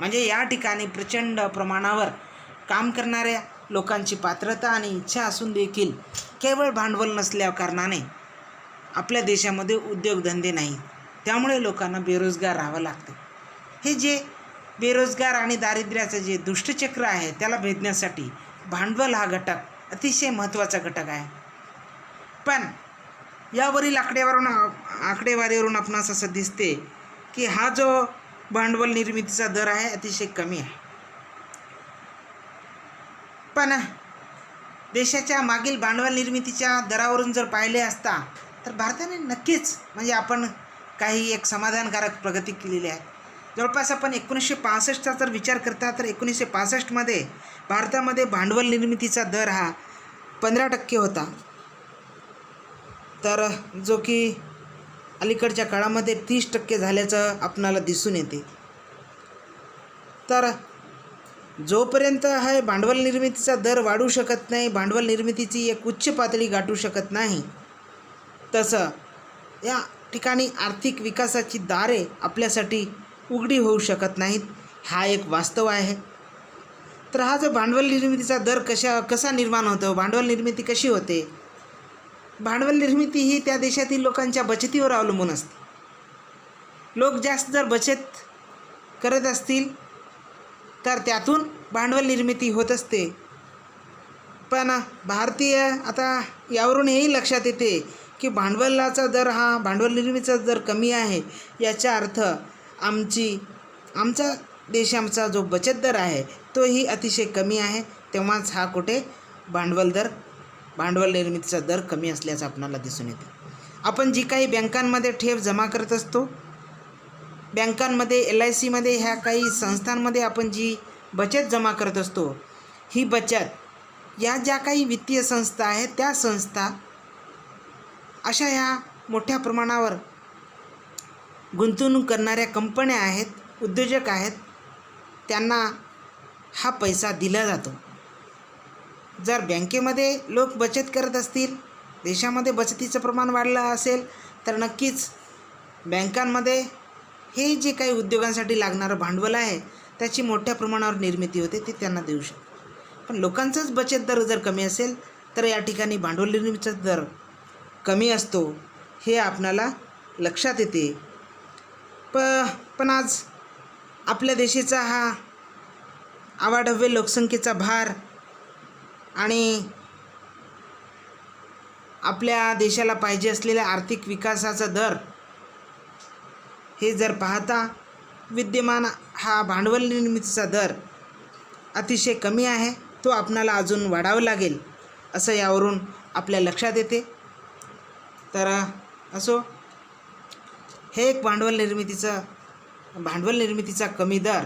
म्हणजे या ठिकाणी प्रचंड प्रमाणावर काम करणाऱ्या लोकांची पात्रता आणि इच्छा असून देखील केवळ भांडवल नसल्या कारणाने आपल्या देशामध्ये उद्योगधंदे नाहीत. त्यामुळे लोकांना बेरोजगार राहावं लागतं. हे जे बेरोजगार आणि दारिद्र्याचं जे दुष्टचक्र आहे त्याला भेदण्यासाठी भांडवल हा घटक अतिशय महत्त्वाचा घटक आहे. पण यावरील आकडेवारीवरून आपणास असं दिसते की हा जो भांडवल निर्मितीचा दर आहे अतिशय कमी आहे. पण देशाच्या मागील भांडवल निर्मितीच्या दरावरून जर पाहिले असता तर भारताने नक्कीच म्हणजे आपण काही एक समाधानकारक प्रगती केलेली आहे. जवळपास आपण 1965चा जर विचार करता तर 1965 भारतामध्ये भांडवल निर्मितीचा दर हा 15% होता. तर जो की अलीकडच्या काळामध्ये 30% झाल्याचं आपणाला दिसून येते. तर जोपर्यंत हा भांडवल निर्मितीचा दर वाढू शकत नाही, भांडवल निर्मितीची एक उच्च पातळी गाठू शकत नाही, तसं या ठिकाणी आर्थिक विकासाची दारे आपल्यासाठी उघडी होऊ शकत नाहीत. हा एक वास्तव आहे. तर हा जो भांडवल निर्मितीचा दर कसा निर्माण होतो, भांडवल निर्मिती कशी होते? भांडवल निर्मिती ही त्या देशातील लोकांच्या बचतीवर अवलंबून असते. लोक जास्त जर बचत करत असतील तर त्यातून भांडवल निर्मिती होत असते. पण भारतीय आता यावरून हेही लक्षात येते की भांडवलाचा दर हा भांडवल निर्मितीचा दर कमी आहे, याचा अर्थ आमचा देशाचा जो बचत दर आहे तोही अतिशय कमी आहे. तेव्हाच हा कुठे भांडवल निर्मितीचा दर कमी असल्याचं आपल्याला दिसून येते. आपण जी काही बँकांमध्ये ठेव जमा करत असतो, बँकांमध्ये, LICमध्ये, ह्या काही संस्थांमध्ये आपण जी बचत जमा करत असतो, ही बचत या ज्या काही वित्तीय संस्था आहेत त्या संस्था अशा ह्या मोठ्या प्रमाणावर गुंतवणूक करणाऱ्या कंपन्या आहेत, उद्योजक आहेत, त्यांना हा पैसा दिला जातो. जर बँकेमध्ये लोक बचत करत असतील, देशामध्ये बचतीचं प्रमाण वाढलं असेल तर नक्कीच बँकांमध्ये हे जे काही उद्योगांसाठी लागणारं भांडवल आहे त्याची मोठ्या प्रमाणावर निर्मिती होते, ते त्यांना देऊ शकतो. पण लोकांचाच बचत दर जर कमी असेल तर या ठिकाणी भांडवल निर्मितीचा दर कमी असतो, हे आपणाला लक्षात येते. पण आज आपल्या देशाचा हा अवाढव्य लोकसंख्येचा भार आणि आपल्या देशाला पाहिजे असलेल्या आर्थिक विकासाचा दर हे जर पाहता विद्यमान हा भांडवल निर्मितीचा दर अतिशय कमी आहे. तो आपणाला अजून वाढावा लागेल असं यावरून आपल्या लक्षात येते. तर असो, हे एक भांडवल निर्मितीचा कमी दर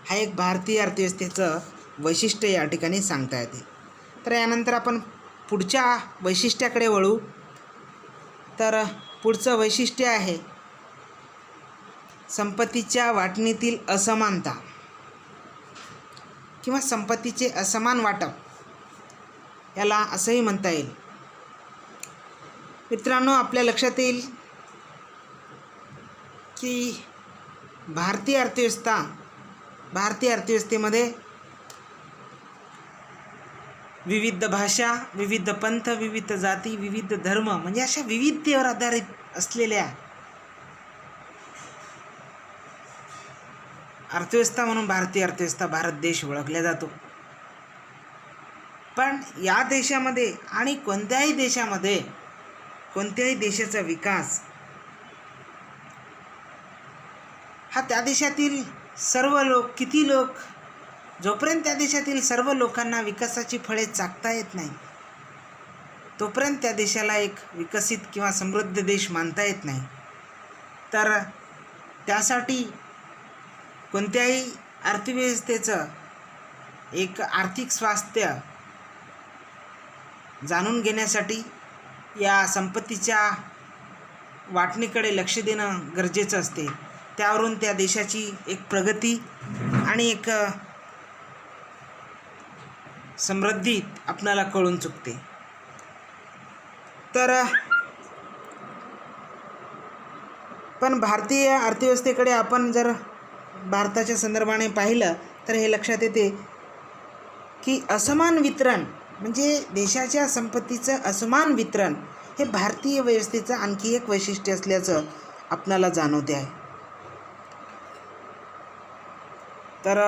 हा एक भारतीय अर्थव्यवस्थेचं वैशिष्ट्य या ठिकाणी सांगता येते. तर यानंतर आपण पुढच्या वैशिष्ट्याकडे वळू. तर पुढचं वैशिष्ट्य आहे संपत्तीच्या वाटणीतील असमानता किंवा संपत्तीचे असमान वाटप, याला असंही म्हणता येईल. मित्रांनो, आपल्या लक्षात येईल की भारतीय अर्थव्यवस्थेमध्ये विविध भाषा, विविध पंथ, विविध जाती, विविध धर्म म्हणजे अशा विविधतेवर आधारित असलेल्या अर्थव्यवस्था म्हणून भारतीय अर्थव्यवस्था, भारत देश ओळखला जातो. पण या देशामध्ये आणि कोणत्याही देशाचा विकास हा त्या देशातील जोपर्यंत त्या देशातील सर्व लोकांना विकासाची फळे चाखता येत नाही तोपर्यंत त्या देशाला एक विकसित किंवा समृद्ध देश मानता येत नाही. तर त्यासाठी कोणत्याही अर्थव्यवस्थेचं एक आर्थिक स्वास्थ्य जाणून घेण्यासाठी या संपत्तीच्या वाटणीकडे लक्ष देणं गरजेचं असते. त्यावरून त्या देशाची एक प्रगती आणि एक समृद्धी आपणाला कळून चुकते. पण भारतीय अर्थव्यवस्थेकडे आपण जर भारताच्या संदर्भाने पाहिलं तर हे लक्षात येते की असमान वितरण म्हणजे देशाच्या संपत्तीचं असमान वितरण हे भारतीय व्यवस्थेचं आणखी एक वैशिष्ट्य असल्याचं आपणाला जाणवते आहे. तर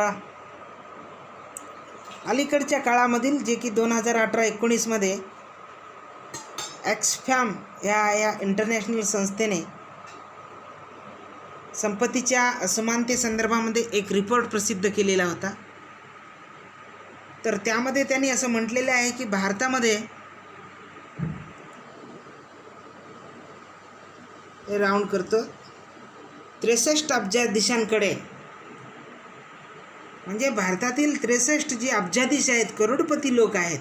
अलीकडच्या काळामधील जे की 2018-19मध्ये ऑक्सफॅम या इंटरनॅशनल संस्थेने संपत्तीच्या असमानतेसंदर्भामध्ये एक रिपोर्ट प्रसिद्ध केलेला होता. तर त्यामध्ये त्यांनी असं म्हटलेलं आहे की भारतामध्ये राऊंड करतो 63 अब्जाधीशांकडे, म्हणजे भारतातील 63 जे अब्जाधीश आहेत, करोडपती लोक आहेत,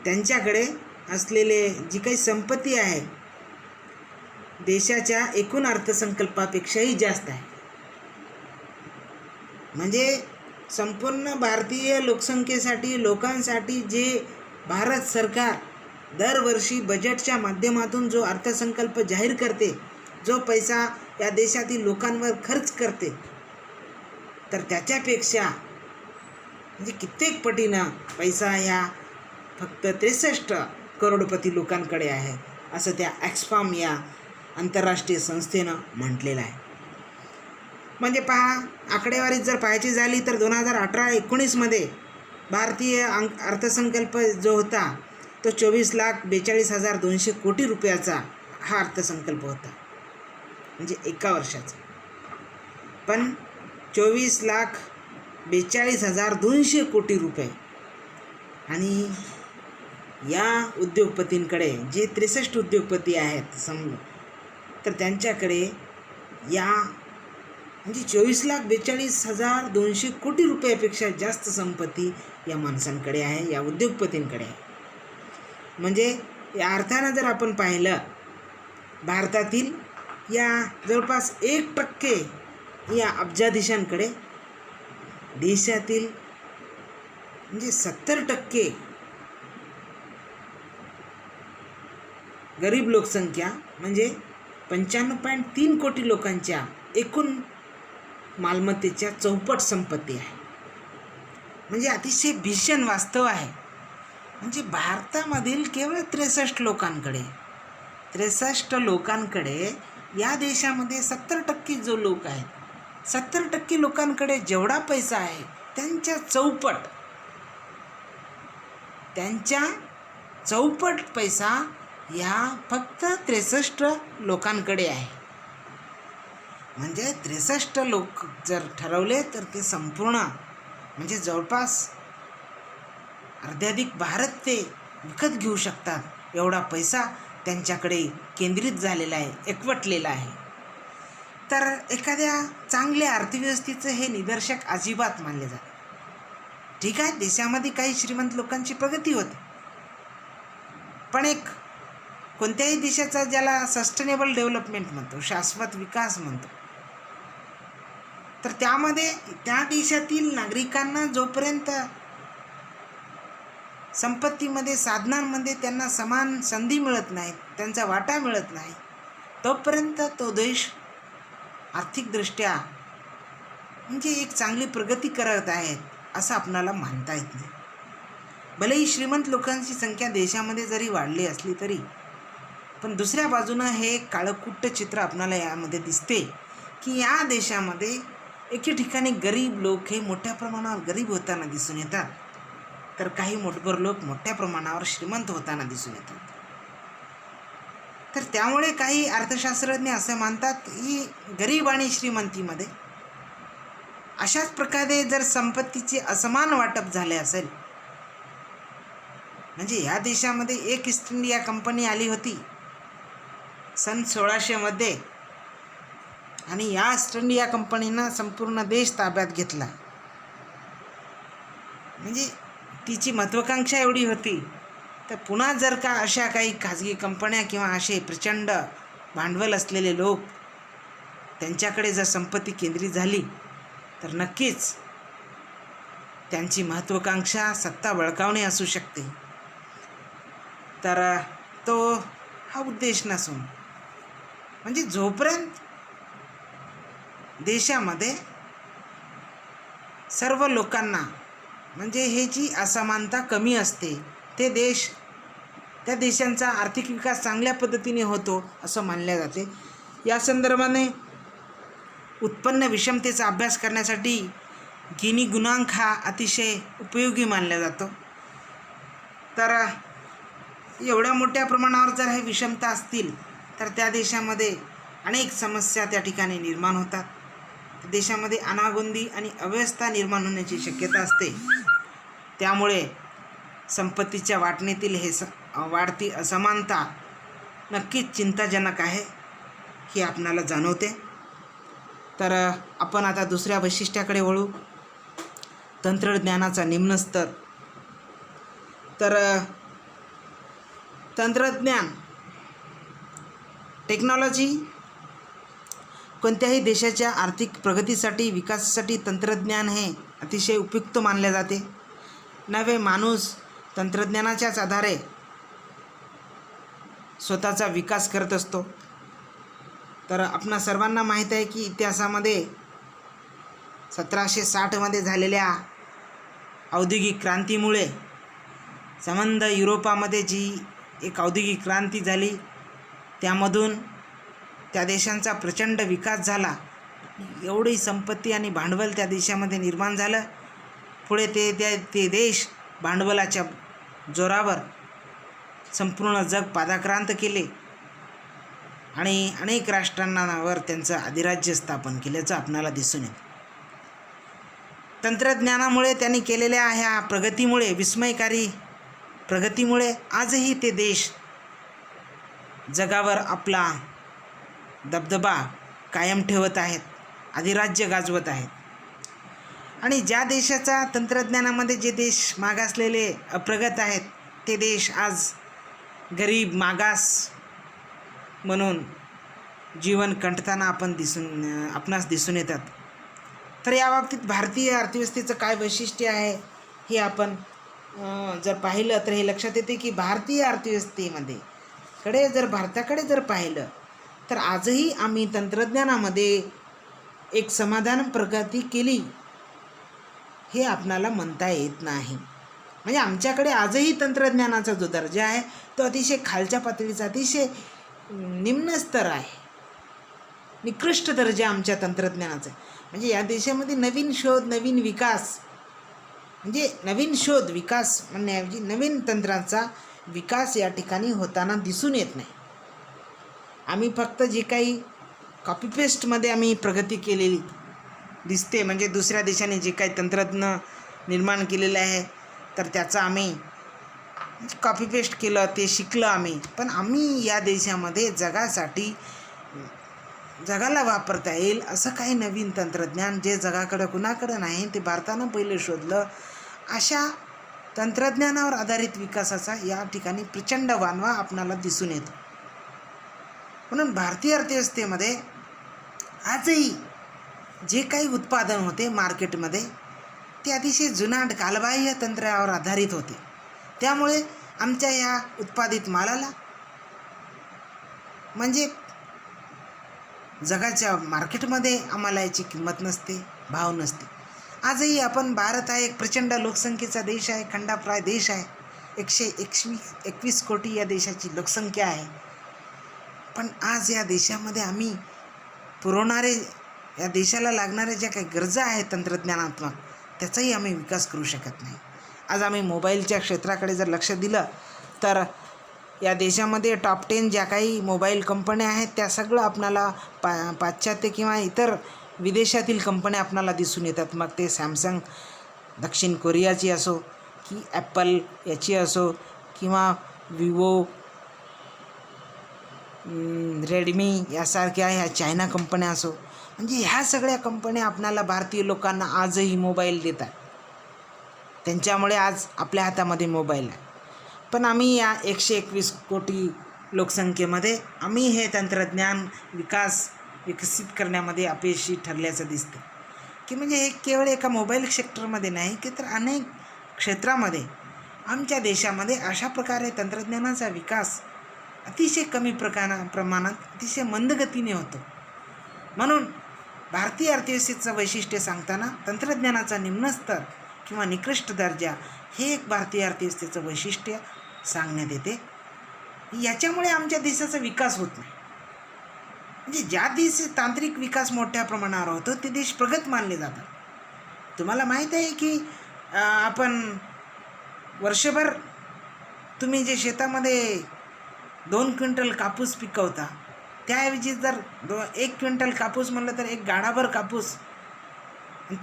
त्यांच्याकडे असलेले जी काही संपत्ती आहे देशाच्या एकूण अर्थसंकल्पापेक्षाही जास्त आहे. म्हणजे संपूर्ण भारतीय लोकसंख्येसाठी, लोकांसाठी जे भारत सरकार दरवर्षी बजेटच्या माध्यमातून जो अर्थसंकल्प जाहीर करते, जो पैसा या देशातील लोकांवर खर्च करते, तर त्याच्यापेक्षा म्हणजे कित्येक पटीनं पैसा ह्या फक्त 63 करोडपती लोकांकडे आहे, असं त्या ऑक्सफाम या आंतरराष्ट्रीय संस्थेनं म्हटलेलं आहे. म्हणजे पहा, आकडेवारी जर पाहायची झाली तर 2018-19मध्ये भारतीय अर्थसंकल्प जो होता तो 24,42,200 कोटी रुपयाचा हा अर्थसंकल्प होता, म्हणजे एका वर्षाचा. पण 24,42,200 कोटी रुपये आणि या उद्योगपतींकडे जे 63 उद्योगपती आहेत समजा, तर त्यांच्याकडे या म्हणजे 24,42,200 कोटी रुपयापेक्षा जास्त संपत्ती या माणसांकडे आहे, या उद्योगपतींकडे आहे. म्हणजे या अर्थानं जर आपण पाहिलं, भारतातील या जवळपास 1% या अब्जाधीशांकडे देशातील म्हणजे 70% गरीब लोकसंख्या म्हणजे 95.3 कोटी लोकांच्या एकूण मालमत्तेच्या चौपट संपत्ती आहे. म्हणजे अतिशय भीषण वास्तव आहे. म्हणजे भारतामधील केवळ 63 लोकांकडे या देशामध्ये 70% जो लोक आहेत, 70% लोकांकडे जेवढा पैसा आहे त्यांच्या चौपट पैसा या फक्त 63 लोकांकडे आहे. म्हणजे 63 लोक जर ठरवले तर ते संपूर्ण म्हणजे जवळपास अर्ध्याधिक भारत ते विकत घेऊ शकतात, एवढा पैसा त्यांच्याकडे केंद्रित झालेला आहे, एकवटलेला आहे. तर एखाद्या चांगल्या अर्थव्यवस्थेचं हे निदर्शक अजिबात मानले जाते. ठीक आहे, देशामध्ये काही श्रीमंत लोकांची प्रगती होते, पण एक कोणत्याही देशाचा ज्याला सस्टेनेबल डेव्हलपमेंट म्हणतो, शाश्वत विकास म्हणतो, तर त्यामध्ये त्या देशातील नागरिकांना जोपर्यंत संपत्तीमध्ये, साधनांमध्ये त्यांना समान संधी मिळत नाही, त्यांचा वाटा मिळत नाही, तोपर्यंत तो देश आर्थिकदृष्ट्या म्हणजे एक चांगली प्रगती करत आहेत असं आपणाला मानता येत नाही. भलेही श्रीमंत लोकांची संख्या देशामध्ये जरी वाढली असली तरी, पण दुसऱ्या बाजूनं हे काळकुट्ट चित्र आपणाला यामध्ये दिसते की या देशामध्ये एके ठिकाणी गरीब लोक हे मोठ्या प्रमाणावर गरीब होताना दिसून येतात, तर काही मोठभर लोक मोठ्या प्रमाणावर श्रीमंत होताना दिसून येतात. तर त्यामुळे काही अर्थशास्त्रज्ञ असं मानतात की गरीब आणि श्रीमंतीमध्ये अशाच प्रकारे जर संपत्तीचे असमान वाटप झाले असेल, म्हणजे या देशामध्ये एक ईस्ट इंडिया कंपनी आली होती सन 1600 आणि या ईस्ट इंडिया कंपनीनं संपूर्ण देश ताब्यात घेतला. म्हणजे तिची महत्त्वाकांक्षा एवढी होती, तर पुन्हा जर का अशा काही खाजगी कंपन्या किंवा असे प्रचंड भांडवल असलेले लोक त्यांच्याकडे जर संपत्ती केंद्रित झाली तर नक्कीच त्यांची महत्त्वाकांक्षा सत्ता बळकावणे असू शकते. तर तो हा उद्देश नसून म्हणजे जोपर्यंत देशामध्ये सर्व लोकांना म्हणजे हे जी असमानता कमी असते, ते देश त्या देशांचा आर्थिक विकास चांगल्या पद्धतीने होतो असं मानले जाते. या संदर्भाने उत्पन्न विषमतेचा अभ्यास करण्यासाठी गिनी गुणांक हा अतिशय उपयोगी मानला जातो. तर एवढ्या मोठ्या प्रमाणावर जर हे विषमता असतील तर त्या देशामध्ये अनेक समस्या त्या ठिकाणी निर्माण होतात. देशामध्ये अनागोंदी आणि अव्यवस्था निर्माण होण्याची शक्यता असते. त्यामुळे संपत्तीच्या वाटणीतील हे वाढती असमानता नक्कीच चिंताजनक आहे हे आपणाला जाणवते. तर आपण आता दुसऱ्या वैशिष्ट्याकडे वळू, तंत्रज्ञानाचा निम्न स्तर. तर तंत्रज्ञान, टेक्नॉलॉजी कोणत्याही देशाच्या आर्थिक प्रगतीसाठी, विकासासाठी तंत्रज्ञान हे अतिशय उपयुक्त मानले जाते. नवे माणूस तंत्रज्ञानाच्याच आधारे स्वतःचा विकास करत असतो. तर आपणा सर्वांना माहीत आहे की इतिहासामध्ये 1760मध्ये झालेल्या औद्योगिक क्रांतीमुळे संबंध युरोपामध्ये जी एक औद्योगिक क्रांती झाली, त्यामधून त्या देशांचा प्रचंड विकास झाला. एवढी संपत्ती आणि भांडवल त्या देशामध्ये निर्माण झालं. पुढे ते देश भांडवलाच्या जोरावर संपूर्ण जग पादाक्रांत केले आणि अनेक राष्ट्रांवर त्यांचं अधिराज्य स्थापन केल्याचं आपणाला दिसून येतं. तंत्रज्ञानामुळे त्यांनी केलेल्या ह्या प्रगतीमुळे, विस्मयकारी प्रगतीमुळे आजही ते देश जगावर आपला दबदबा कायम ठेवत आहेत, अधिराज्य गाजवत आहेत. आणि ज्या देशाचा तंत्रज्ञानामध्ये जे देश मागासलेले अप्रगत आहेत, ते देश आज गरीब मागास म्हणून जीवन कंठताना आपणास दिसून येतात. तर याबाबतीत भारतीय अर्थव्यवस्थेचं काय वैशिष्ट्य आहे हे आपण जर पाहिलं तर हे लक्षात येते की भारतीय अर्थव्यवस्थेमध्ये भारताकडे जर पाहिलं तर आजही आम्ही तंत्रज्ञानामध्ये एक समाधान प्रगती केली हे आपणाला म्हणता येत नाही. म्हणजे आमच्याकडे आजही तंत्रज्ञानाचा जो दर्जा आहे तो अतिशय खालच्या पातळीचा, अतिशय निम्न स्तर आहे, निकृष्ट दर्जा आमच्या तंत्रज्ञानाचा आहे. म्हणजे या देशामध्ये नवीन शोध, नवीन विकास, म्हणजे नवीन शोध विकास म्हणण्याऐवजी नवीन तंत्राचा विकास या ठिकाणी होताना दिसून येत नाही. आम्ही फक्त जे काही कॉपीपेस्टमध्ये आम्ही प्रगती केलेली दिसते, म्हणजे दुसऱ्या देशाने जे काही तंत्रज्ञान निर्माण केलेलं आहे तर त्याचं आम्ही कॉपीपेस्ट केलं, ते शिकलं आम्ही. पण आम्ही या देशामध्ये जगाला वापरता येईल असं काही नवीन तंत्रज्ञान जे जगाकडं कुणाकडं नाही, ते भारतानं पहिले शोधलं. अशा तंत्रज्ञानावर आधारित विकासाचा या ठिकाणी प्रचंड वानवा आपणाला दिसून येतो. म्हणून भारतीय अर्थव्यवस्थेमध्ये आजही जे काही उत्पादन होते मार्केटमध्ये ते अतिशय जुनाट कालबाह्य तंत्रावर आधारित होते. त्यामुळे आमच्या या उत्पादित मालाला म्हणजे जगाच्या मार्केटमध्ये आम्हाला याची किंमत नसते, भाव नसते. आजही भारत हा एक प्रचंड लोकसंख्येचा देश आहे, खंडाप्राय देश आहे. 121 कोटी या देशाची लोकसंख्या आहे. पण आज या देशामध्ये आम्ही पुरवणारे, या देशाला लागणाऱ्या ज्या काही गरजा आहेत तंत्रज्ञानात्मक, त्याचाही आम्ही विकास करू शकत नाही. आज आम्ही मोबाईलच्या क्षेत्राकडे जर लक्ष दिलं तर या देशामध्ये टॉप 10 ज्या काही मोबाईल कंपन्या आहेत त्या सगळं आपणाला पाश्चात्य किंवा इतर विदेशातील कंपन्या आपणाला दिसून येतात. मग ते सॅमसंग दक्षिण कोरियाची असो की ॲपल याची असो किंवा विवो, रेडमी यासारख्या ह्या चायना कंपन्या असो, म्हणजे ह्या सगळ्या कंपन्या आपणाला भारतीय लोकांना आजही मोबाईल देतात. त्यांच्यामुळे आज आपल्या हातामध्ये मोबाईल आहे. पण आम्ही या 121 कोटी लोकसंख्येमध्ये आम्ही हे तंत्रज्ञान विकसित करण्यामध्ये अपयशी ठरल्याचं दिसतं. की म्हणजे हे केवळ एका मोबाईल सेक्टरमध्ये नाही की तर अनेक क्षेत्रामध्ये आमच्या देशामध्ये अशा प्रकारे तंत्रज्ञानाचा विकास अतिशय कमी प्रमाणात, अतिशय मंदगतीने होतो. म्हणून भारतीय अर्थव्यवस्थेचं वैशिष्ट्य सांगताना तंत्रज्ञानाचा निम्न स्तर किंवा निकृष्ट दर्जा हे एक भारतीय अर्थव्यवस्थेचं वैशिष्ट्य सांगण्यात येते. याच्यामुळे आमच्या देशाचा विकास होत नाही. म्हणजे ज्या देश तांत्रिक विकास मोठ्या प्रमाणावर होतो ते देश प्रगत मानले जातात. तुम्हाला माहीत आहे की आपण वर्षभर तुम्ही जे शेतामध्ये 2 क्विंटल कापूस पिकवता, त्याऐवजी जर 1 क्विंटल कापूस म्हणलं तर एक गाडाभर कापूस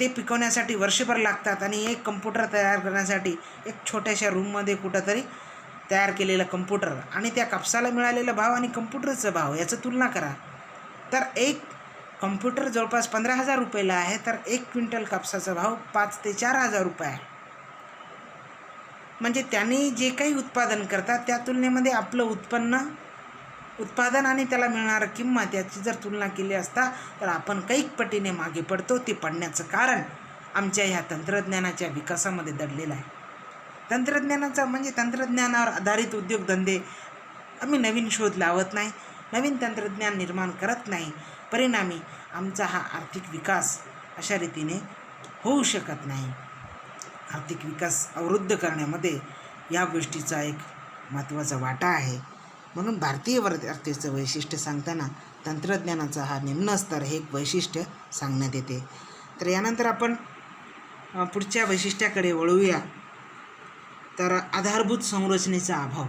ते पिकवण्यासाठी वर्षभर लागतात. आणि एक कम्प्युटर तयार करण्यासाठी एक छोट्याशा रूममध्ये कुठंतरी तयार केलेला कम्प्युटर आणि त्या कापसाला मिळालेला भाव आणि कम्प्युटरचा भाव याचं तुलना करा तर एक कम्प्युटर जवळपास 15,000 रुपयाला आहे, तर 1 क्विंटल कापसाचा भाव 5,000 ते 4,000 रुपये आहे. म्हणजे त्यांनी जे काही उत्पादन करतात त्या तुलनेमध्ये आपलं उत्पादन आणि त्याला मिळणारं किंमत याची जर तुलना केली असता तर आपण कैक पटीने मागे पडतो. ते पडण्याचं कारण आमच्या ह्या तंत्रज्ञानाच्या विकासामध्ये दडलेलं आहे. तंत्रज्ञानाचा म्हणजे तंत्रज्ञानावर आधारित उद्योगधंदे आम्ही नवीन शोध लावत नाही, नवीन तंत्रज्ञान निर्माण करत नाही, परिणामी आमचा हा आर्थिक विकास अशा रीतीने होऊ शकत नाही. आर्थिक विकास अवरुद्ध करण्यामध्ये या गोष्टीचा एक महत्त्वाचा वाटा आहे. म्हणून भारतीय अर्थव्यवस्थेचं वैशिष्ट्य सांगताना तंत्रज्ञानाचा हा निम्न स्तर हे एक वैशिष्ट्य सांगण्यात येते. तर यानंतर आपण पुढच्या वैशिष्ट्याकडे वळूया. तर आधारभूत संरचनेचा अभाव.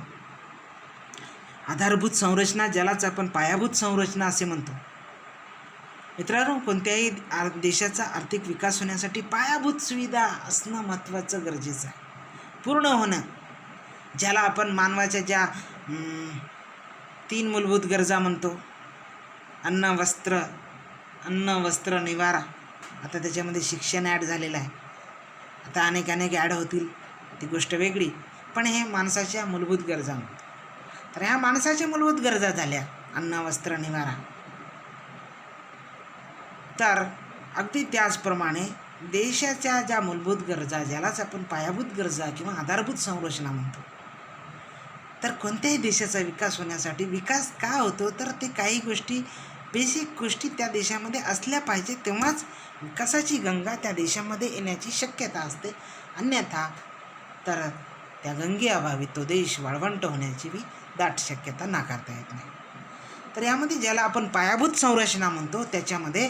आधारभूत संरचना, ज्यालाच आपण पायाभूत संरचना असे म्हणतो. मित्रांनो, कोणत्याही देशाचा आर्थिक विकास होण्यासाठी पायाभूत सुविधा असणं महत्त्वाचं गरजेचं आहे, पूर्ण होणं. ज्याला आपण मानवाच्या ज्या 3 मूलभूत गरजा म्हणतो, अन्न वस्त्र निवारा. आता त्याच्यामध्ये शिक्षण ॲड झालेलं आहे. आता अनेक ॲड होतील, ती गोष्ट वेगळी, पण हे माणसाच्या मूलभूत गरजा म्हणतो. तर ह्या माणसाच्या मूलभूत गरजा झाल्या अन्न वस्त्र निवारा. तर अगदी त्याचप्रमाणे देशाच्या ज्या मूलभूत गरजा, ज्यालाच आपण पायाभूत गरजा किंवा आधारभूत संरचना म्हणतो, तर कोणत्याही देशाचा विकास होण्यासाठी विकास का होतो, तर ते काही गोष्टी, बेसिक गोष्टी त्या देशामध्ये असल्या पाहिजे, तेव्हाच विकासाची गंगा त्या देशामध्ये येण्याची शक्यता असते. अन्यथा तर त्या गंगेअभावी तो देश वाळवंट होण्याची बी दाट शक्यता नाकारता येत नाही. तर यामध्ये ज्याला आपण पायाभूत संरचना म्हणतो, त्याच्यामध्ये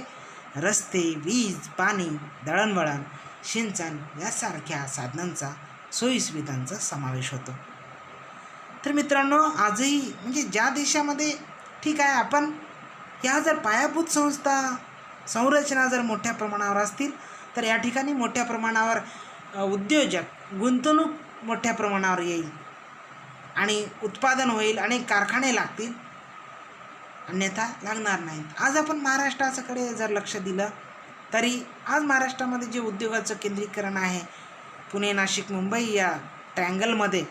रस्ते, वीज, पाणी, दळणवळण, सिंचन यासारख्या साधनांचा, सोयीसुविधांचा समावेश होतो. तर मित्रांनो, आजही म्हणजे ज्या देशामध्ये ठीक आहे, आपण ह्या जर पायाभूत संरचना जर मोठ्या प्रमाणावर असतील, तर या ठिकाणी मोठ्या प्रमाणावर उद्योजक, गुंतवणूक मोठ्या प्रमाणावर येईल आणि उत्पादन होईल, अनेक कारखाने लागतील, अन्यथा लागणार नाहीत. आज आपण महाराष्ट्राकडे जर लक्ष दिलं, तरी आज महाराष्ट्रामध्ये जे उद्योगाचं केंद्रीकरण आहे, पुणे, नाशिक, मुंबई या ट्रँगलमध्ये,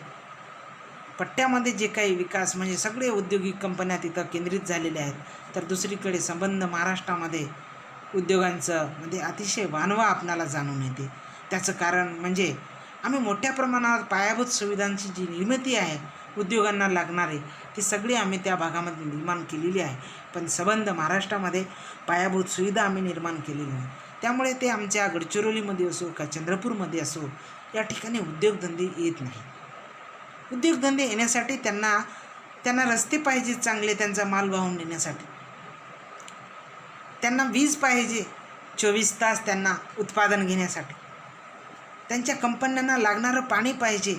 पट्ट्यामध्ये जे काही विकास, म्हणजे सगळे औद्योगिक कंपन्या तिथं केंद्रित झालेल्या आहेत. तर दुसरीकडे संबंध महाराष्ट्रामध्ये उद्योगांचं म्हणजे अतिशय वानवा आपणाला जाणून येते. त्याचं कारण म्हणजे आम्ही मोठ्या प्रमाणावर पायाभूत सुविधांची जी निर्मिती आहे, उद्योगांना लागणारे, ती सगळी आम्ही त्या भागामध्ये निर्माण केलेली आहे. पण संबंध महाराष्ट्रामध्ये पायाभूत सुविधा आम्ही निर्माण केलेली नाही. त्यामुळे ते आमच्या गडचिरोलीमध्ये असो का चंद्रपूरमध्ये असो, या ठिकाणी उद्योगधंदे येत नाही. उद्योगधंदे येण्यासाठी त्यांना रस्ते पाहिजे चांगले, त्यांचा माल वाहून नेण्यासाठी. त्यांना वीज पाहिजे 24 तास त्यांना उत्पादन घेण्यासाठी. त्यांच्या कंपन्यांना लागणारं पाणी पाहिजे,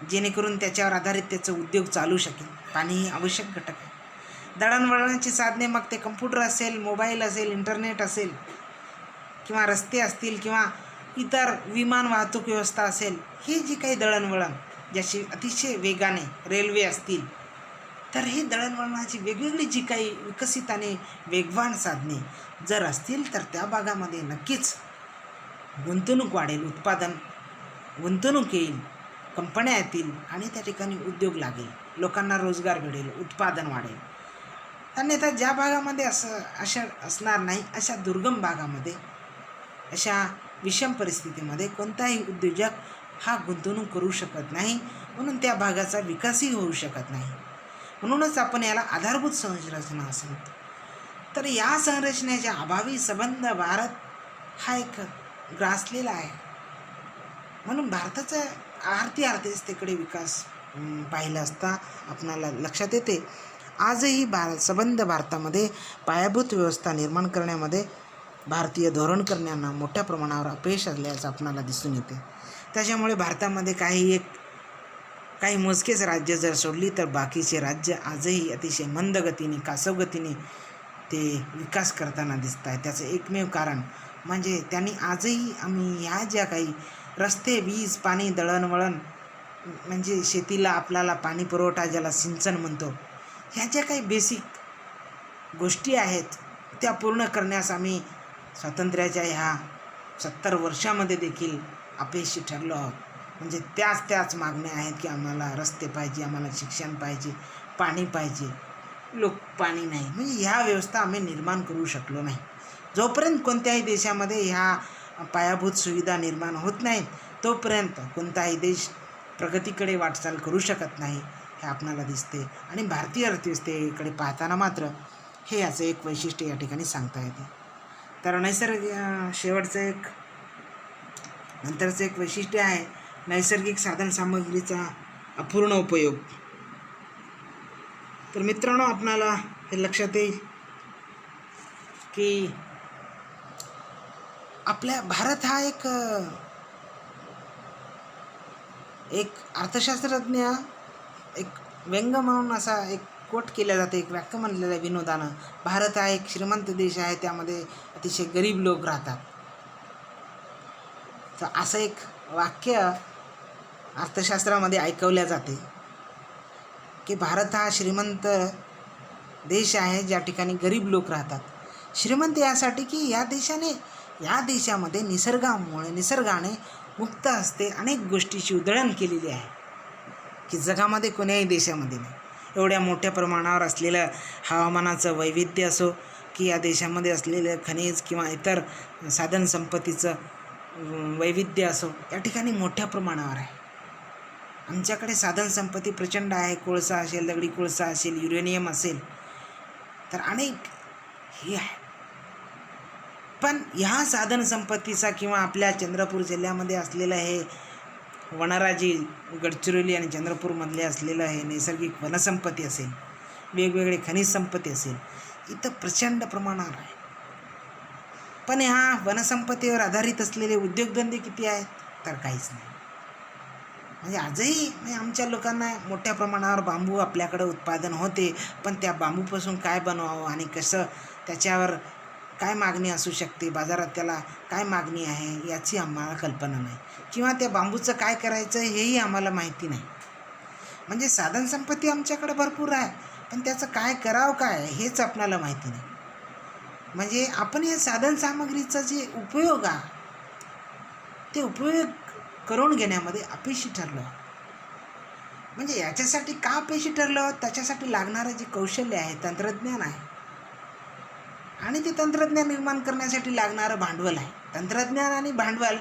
जेणेकरून त्याच्यावर आधारित त्याचं उद्योग चालू शकेल. पाणी ही आवश्यक घटक आहे. दळणवळणाची साधने, मग ते कम्प्युटर असेल, मोबाईल असेल, इंटरनेट असेल, किंवा रस्ते असतील, किंवा इतर विमान वाहतूक व्यवस्था असेल, हे जी काही दळणवळण, ज्याची अतिशय वेगाने रेल्वे असतील, तर ही दळणवळणाची वेगवेगळी जी काही विकसित आणि वेगवान साधने जर असतील, तर त्या भागामध्ये नक्कीच गुंतवणूक वाढेल, गुंतवणूक येईल, कंपन्या येतील आणि त्या ठिकाणी उद्योग लागेल, लोकांना रोजगार मिळेल, उत्पादन वाढेल. अन्यथा ज्या भागामध्ये अशा असणार नाही, अशा दुर्गम भागामध्ये, अशा विषम परिस्थितीमध्ये कोणताही उद्योजक हा गुंतवणूक करू शकत नाही, म्हणून त्या भागाचा विकासही होऊ शकत नाही. म्हणूनच आपण याला आधारभूत संरचना असं म्हणतो. तर या संरचनेच्या अभावी संबंध भारत हा एक ग्रासलेला आहे. म्हणून भारताचा अर्थव्यवस्थेकडे विकास पाहिला असता आपणाला लक्षात येते, आजही संबंध भारतामध्ये पायाभूत व्यवस्था निर्माण करण्यामध्ये भारतीय धोरणकर्त्यांना मोठ्या प्रमाणावर अपयश आल्याचं आपणाला दिसून येते. त्याच्यामुळे भारतामध्ये काही मोजकेच राज्य जर सोडली, तर बाकीचे राज्य आजही अतिशय मंद गतीने, कासव गतीने ते विकास करताना दिसत आहे. त्याचं एकमेव कारण म्हणजे त्यांनी आजही आम्ही ह्या ज्या काही रस्ते, वीज, पाणी, दळणवळण, म्हणजे शेतीला आपल्याला पाणी पुरवठा, ज्याला सिंचन म्हणतो, ह्या ज्या काही बेसिक गोष्टी आहेत, त्या पूर्ण करण्यास आम्ही स्वातंत्र्याच्या ह्या 70 वर्षामध्ये देखील अपयशी ठरलो आहोत. म्हणजे त्याच मागण्या आहेत की आम्हाला रस्ते पाहिजे, आम्हाला शिक्षण पाहिजे, पाणी पाहिजे, पाणी नाही, म्हणजे ह्या व्यवस्था आम्ही निर्माण करू शकलो नाही. जोपर्यंत कोणत्याही देशामध्ये ह्या पायाभूत सुविधा निर्माण होत नाहीत, तोपर्यंत कोणताही देश प्रगतीकडे वाटचाल करू शकत नाही. हे आपणाला दिसते. आणि भारतीय अर्थव्यवस्थेकडे पाहताना मात्र हे याचं एक वैशिष्ट्य या ठिकाणी सांगता येते. तर शेवटचं नंतरचं एक वैशिष्ट्य आहे नैसर्गिक साधनसामग्रीचा अपूर्ण उपयोग. तर मित्रांनो, आपणाला हे लक्षात येईल की आपल्या भारत हा एक अर्थशास्त्रज्ञ एक व्यंग म्हणून असा एक कोट केला जाते, एक वाक्य म्हणलेलं आहे विनोदानं, भारत हा एक श्रीमंत देश आहे, त्यामध्ये अतिशय गरीब लोक राहतात. तर असं एक वाक्य अर्थशास्त्रामध्ये ऐकवल्या जाते की भारत हा श्रीमंत देश आहे ज्या ठिकाणी गरीब लोक राहतात. श्रीमंत यासाठी की या देशामध्ये निसर्गाने मुक्त हस्ते अनेक गोष्टीची उधळण केलेली आहे की जगामध्ये कोण्याही देशामध्ये नाही. एवढ्या मोठ्या प्रमाणावर असलेलं हवामानाचं वैविध्य असो की या देशामध्ये असलेलं खनिज किंवा इतर साधनसंपत्तीचं वैविध्य असो, या ठिकाणी मोठ्या प्रमाणावर आहे. आमच्याकडे साधनसंपत्ती प्रचंड आहे. कोळसा असेल, दगडी कोळसा असेल, युरेनियम असेल, तर अनेक हे आहे. पण ह्या साधनसंपत्तीचा किंवा आपल्या चंद्रपूर जिल्ह्यामध्ये असलेलं हे वनराजी, गडचिरोली आणि चंद्रपूरमधले असलेलं हे नैसर्गिक वनसंपत्ती असेल, वेगवेगळे खनिज संपत्ती असेल, इथं प्रचंड प्रमाणावर आहे. पण ह्या वनसंपत्तीवर आधारित असलेले उद्योगधंदे किती आहेत? तर काहीच नाही. म्हणजे आजही आमच्या लोकांना मोठ्या प्रमाणावर बांबू आपल्याकडे उत्पादन होते, पण त्या बांबूपासून काय बनवावं आणि कसं, त्याच्यावर काय मागणी असू शकते, बाजारात त्याला काय मागणी आहे याची आम्हाला कल्पना नाही, किंवा त्या बांबूचं काय करायचं हेही आम्हाला माहिती नाही. म्हणजे साधनसंपत्ती आमच्याकडे भरपूर आहे, पण त्याचं काय करावं काय हेच आपल्याला माहिती नाही. म्हणजे आपण या साधनसामग्रीचा जे उपयोग आहे ते उपयोग करून घेण्यामध्ये अपयशी ठरलो. म्हणजे याच्यासाठी का अपयशी ठरलो? त्याच्यासाठी लागणारं जे कौशल्य आहे, तंत्रज्ञान आहे, आणि ते तंत्रज्ञान निर्माण करण्यासाठी लागणारं भांडवल आहे. तंत्रज्ञान आणि भांडवल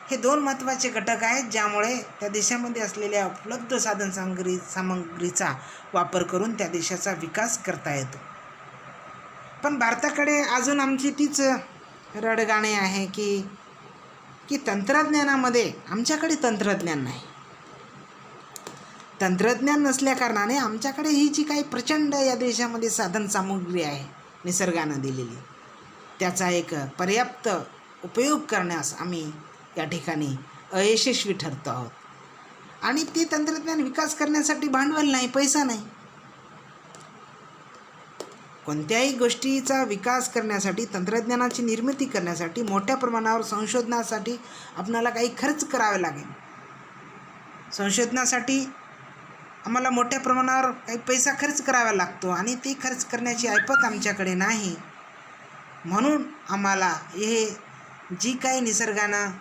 हे दोन महत्त्वाचे घटक आहेत, ज्यामुळे त्या देशामध्ये असलेल्या उपलब्ध सामग्रीचा वापर करून त्या देशाचा विकास करता येतो. पण भारताकडे अजून आमची तीच रडगाणे आहे की तंत्रज्ञानामध्ये आमच्याकडे तंत्रज्ञान नाही. तंत्रज्ञान नसल्याकारणाने आमच्याकडे ही जी काही प्रचंड या देशामध्ये साधनसामुग्री आहे निसर्गानं दिलेली, त्याचा एक पर्याप्त उपयोग करण्यास आम्ही या ठिकाणी अयशस्वी ठरतो आहोत. आणि ते तंत्रज्ञान विकास करण्यासाठी भांडवल नाही, पैसा नाही. कोणत्याही गोष्टीचा विकास करण्यासाठी, तंत्रज्ञानाची निर्मिती करण्यासाठी, मोठ्या प्रमाणावर संशोधनासाठी आपणाला काही खर्च करावे लागेल. संशोधनासाठी आम्हाला मोठ्या प्रमाणावर काही पैसा खर्च करावा लागतो, आणि ते खर्च करण्याची ऐपत आमच्याकडे नाही. म्हणून आम्हाला हे जी काही निसर्गानं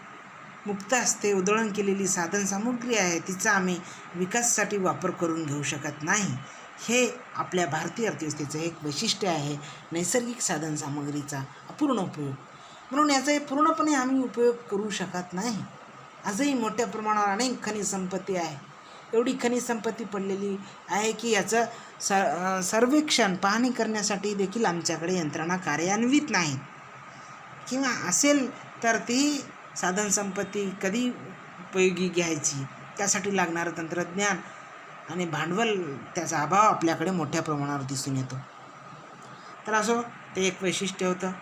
मुक्त हस्ते उधळण केलेली साधनसामुग्री आहे तिचा आम्ही विकासासाठी वापर करून घेऊ शकत नाही. हे आपल्या भारतीय अर्थव्यवस्थेचं एक वैशिष्ट्य आहे, नैसर्गिक साधनसामग्रीचा अपूर्ण उपयोग. म्हणून याचा पूर्णपणे आम्ही उपयोग करू शकत नाही. आजही मोठ्या प्रमाणावर अनेक खनिज संपत्ती आहे. एवढी खनिज संपत्ती पडलेली आहे की याचं सर्वेक्षण, पाहणी करण्यासाठी देखील आमच्याकडे यंत्रणा कार्यान्वित नाहीत, किंवा असेल तर ती साधनसंपत्ती कधी उपयोगी घ्यायची, त्यासाठी लागणारं तंत्रज्ञान आणि भांडवल, त्याचा अभाव आपल्याकडे मोठ्या प्रमाणावर दिसून येतो. तर असो, ते एक वैशिष्ट्य होतं.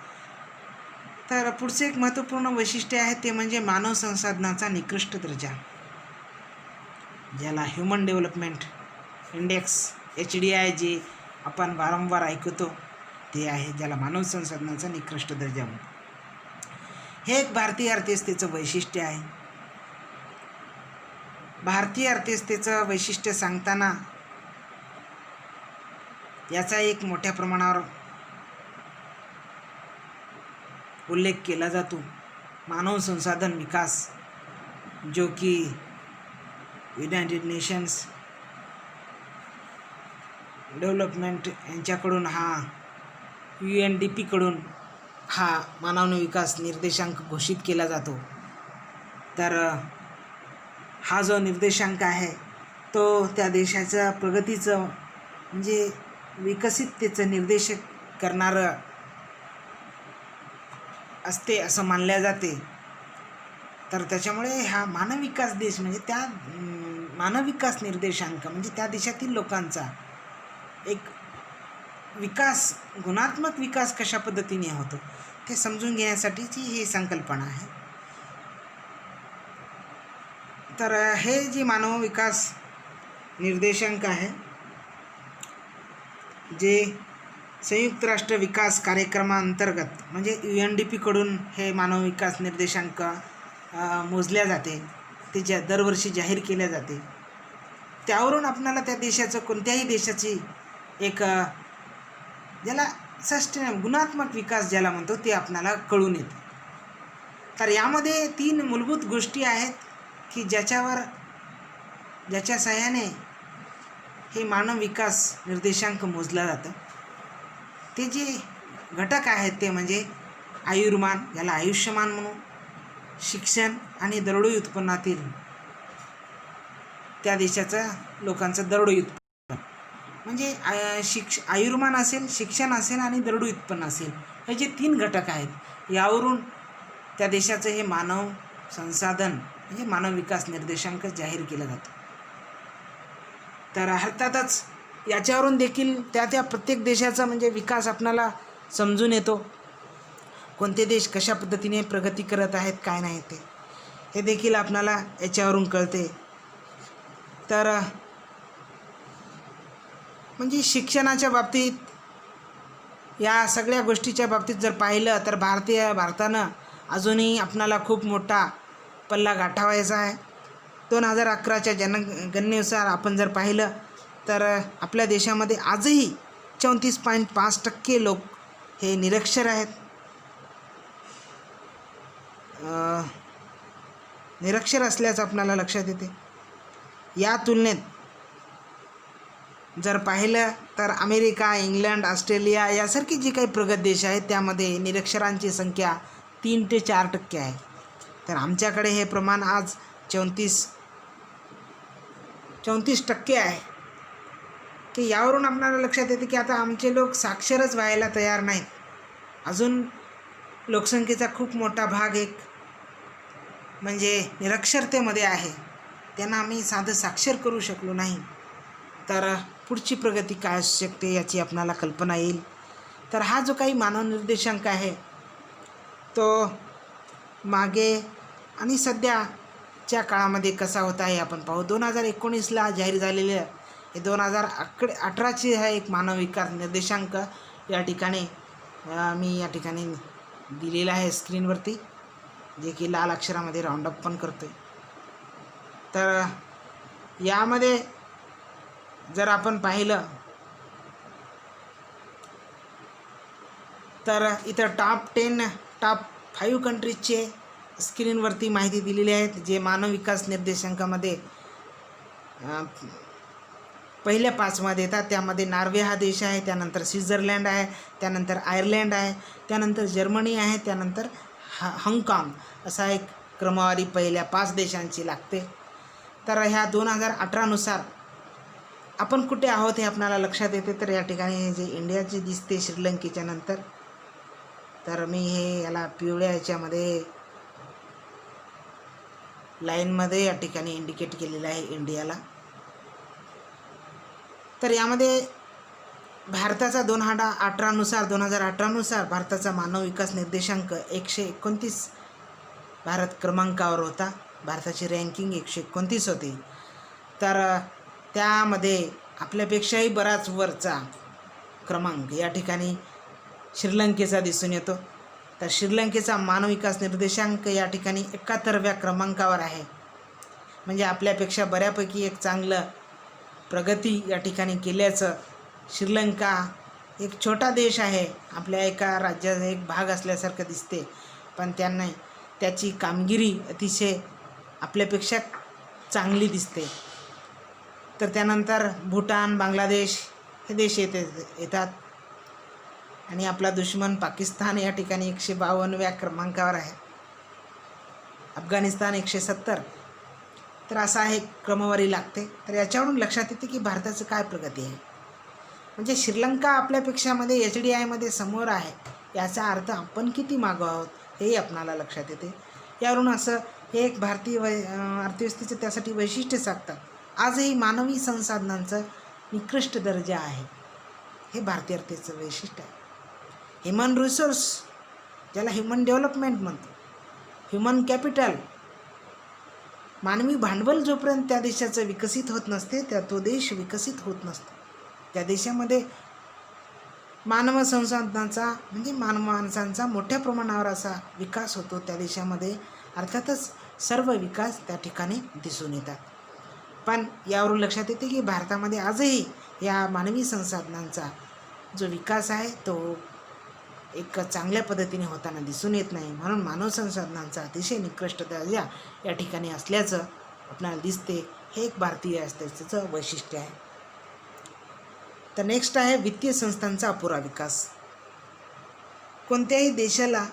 तर पुढचे एक महत्त्वपूर्ण वैशिष्ट्य आहे ते म्हणजे मानव संसाधनाचा निकृष्ट दर्जा, ज्याला ह्युमन डेव्हलपमेंट इंडेक्स HDI जे आपण वारंवार ऐकतो ते आहे, ज्याला मानव संसाधनाचा निकृष्ट दर्जा म्हणतो. हे एक भारतीय अर्थव्यवस्थेचं वैशिष्ट्य आहे. भारतीय अर्थव्यवस्थेचं वैशिष्ट्य सांगताना याचा एक मोठ्या प्रमाणावर उल्लेख केला जातो, मानव संसाधन विकास, जो की युनायटेड नेशन्स डेव्हलपमेंट यांच्याकडून, हा UNDP कडून हा मानव विकास निर्देशांक घोषित केला जातो. तर हा जो निर्देशांक आहे तो त्या देशाच्या प्रगतीचं म्हणजे विकसिततेचं निर्देश करणारं असते असं मानल्या जाते. तर त्याच्यामुळे हा मानव विकास देश म्हणजे त्या मानव विकास निर्देशांक म्हणजे त्या देशातील लोकांचा एक विकास, गुणात्मक विकास कशा पद्धतीने होतो ते समजून घेण्यासाठीची ही संकल्पना आहे. तर हे जे मानव विकास निर्देशांक आहे, जे संयुक्त राष्ट्र विकास कार्यक्रमाअंतर्गत म्हणजे UNDP हे मानव विकास निर्देशांक मोजल्या जाते, ते दरवर्षी जाहीर केल्या जाते. त्यावरून आपल्याला त्या देशाचं, कोणत्याही देशाची एक ज्याला गुणात्मक विकास ज्याला म्हणतो ते आपल्याला कळून येते. तर यामध्ये 3 मूलभूत गोष्टी आहेत की ज्याच्या सहाय्याने हे मानव विकास निर्देशांक मोजला जातं. ते जे घटक आहेत ते म्हणजे आयुर्मान, याला आयुष्यमान म्हणू, शिक्षण आणि दरडोई उत्पन्नातील त्या देशाच्या लोकांचं दरडोई उत्पन्न म्हणजे आयुर्मान असेल, शिक्षण असेल आणि दरडोई उत्पन्न असेल, हे जे 3 घटक आहेत, यावरून त्या देशाचं हे मानव संसाधन म्हणजे मानव विकास निर्देशांक जाहीर केला जातो. तर अर्थातच याच्यावरून देखील त्या प्रत्येक देशाचा म्हणजे विकास आपणाला समजून येतो. कोणते देश कशा पद्धतीने प्रगती करत आहेत, काय नाही ते हे देखील आपणाला याच्यावरून कळते. तर म्हणजे शिक्षणाच्या बाबतीत, या सगळ्या गोष्टीच्या बाबतीत जर पाहिलं तर भारतानं अजूनही आपणाला खूप मोठा पल्ला गाठावायचा आहे. 2011च्या जनगणनेनुसार आपण जर पाहिलं तर आपल्या देशामध्ये आजही 34.5% लोक हे निरक्षर आहेत. निरक्षर असल्याचं आपल्याला लक्षात येते. या तुलनेत जर पाहिलं तर अमेरिका, इंग्लंड, ऑस्ट्रेलिया यासारखी जी काही प्रगत देश आहेत त्यामध्ये निरक्षरांची संख्या 3 ते 4% आहे. तर आमच्याकडे हे प्रमाण आज 34% आहे. की यावरून आपल्याला लक्षात येते की आता आमचे लोक साक्षरच व्हायला तयार नाहीत. अजून लोकसंख्येचा खूप मोठा भाग म्हणजे निरक्षरतेमध्ये आहे. त्यांना आम्ही साधं साक्षर करू शकलो नाही. तर पुढची प्रगती काय असू शकते याची आपल्याला कल्पना येईल. तर हा जो काही मानव निर्देशांक आहे तो मागे आणि सध्याच्या काळामध्ये कसा होता हे आपण पाहू. 2019ला जाहीर झालेल्या हे 2018चे हा एक मानव विकास निर्देशांक या ठिकाणी मी या ठिकाणी दिलेला आहे स्क्रीनवरती, जे की लाल अक्षरामध्ये राऊंडअप पण करतो आहे. तर यामध्ये जर आपण पाहिलं तर इथं टॉप 5 कंट्रीजचे स्क्रीनवरती माहिती दिलेली आहेत, जे मानव विकास निर्देशांकामध्ये पहिल्या 5 मध्ये येतात. त्यामध्ये नॉर्वे हा देश आहे, त्यानंतर स्वित्झर्लंड आहे, त्यानंतर आयर्लंड आहे, त्यानंतर जर्मनी आहे, त्यानंतर हाँगकाँग असा एक क्रमवारी पहिल्या 5 देशांची लागते. तर ह्या 2018नुसार आपण कुठे आहोत हे आपल्याला लक्षात येते. तर या ठिकाणी जे इंडियाची दिसते श्रीलंकेच्या नंतर, तर मी हे याला पिवळ्या याच्यामध्ये लाईनमध्ये या ठिकाणी इंडिकेट केलेलं आहे इंडियाला. तर यामध्ये भारताचा 2018नुसार भारताचा मानव विकास निर्देशांक 129 भारत क्रमांकावर होता. भारताची रँकिंग 129 होती. तर त्यामध्ये आपल्यापेक्षाही बराच वरचा क्रमांक या ठिकाणी श्रीलंकेचा दिसून येतो. तर श्रीलंकेचा मानव विकास निर्देशांक या ठिकाणी 71व्या क्रमांकावर आहे. म्हणजे आपल्यापेक्षा बऱ्यापैकी एक चांगलं प्रगती या ठिकाणी केल्याचं. श्रीलंका एक छोटा देश आहे, आपल्या एका राज्याचा एक भाग असल्यासारखं दिसते, पण त्याची कामगिरी अतिशय आपल्यापेक्षा चांगली दिसते. तर त्यानंतर भूटान, बांगलादेश हे देश येतात. आणि आपला दुश्मन पाकिस्तान या ठिकाणी 152व्या क्रमांकावर आहे. अफगाणिस्तान 170. तर असा आहे क्रमवारी लागते. तर याच्यावरून लक्षात येते की भारताचं काय प्रगती आहे. म्हणजे श्रीलंका आपल्यापेक्षामध्ये HDI समोर आहे, याचा अर्थ आपण किती मागं आहोत हेही आपणाला लक्षात येते. यावरून असं हे एक भारतीय अर्थव्यवस्थेचं त्यासाठी वैशिष्ट्य सांगतात. आजही मानवी संसाधनांचा निकृष्ट दर्जा आहे, हे भारतीय अर्थव्यवस्थेचं वैशिष्ट्य आहे. ह्युमन रिसोर्स, ज्याला ह्युमन डेव्हलपमेंट म्हणतो, ह्युमन कॅपिटल, मानवी भांडवल जोपर्यंत त्या देशाचं विकसित होत नसते तो देश विकसित होत नसतो. त्या देशामध्ये मानव संसाधनांचा म्हणजे माणसांचा मोठ्या प्रमाणावर असा विकास होतो त्या देशामध्ये. अर्थातच सर्व विकास त्या ठिकाणी दिसून येतात. पण यावरून लक्षात येते की भारतामध्ये आजही या मानवी संसाधनांचा जो विकास आहे तो एक चांगल्या पद्धतीने होताना दिसून येत नाही. म्हणून मानव संसाधनांचा अतिशय निकृष्ट दर्जा या ठिकाणी असल्याचं आपल्याला दिसते. हे एक भारतीय अर्थव्यवस्थेचं वैशिष्ट्य आहे. तर नेक्स्ट आहे वित्तीय संस्थांचा अपुरा विकास. कोणत्याही देशाला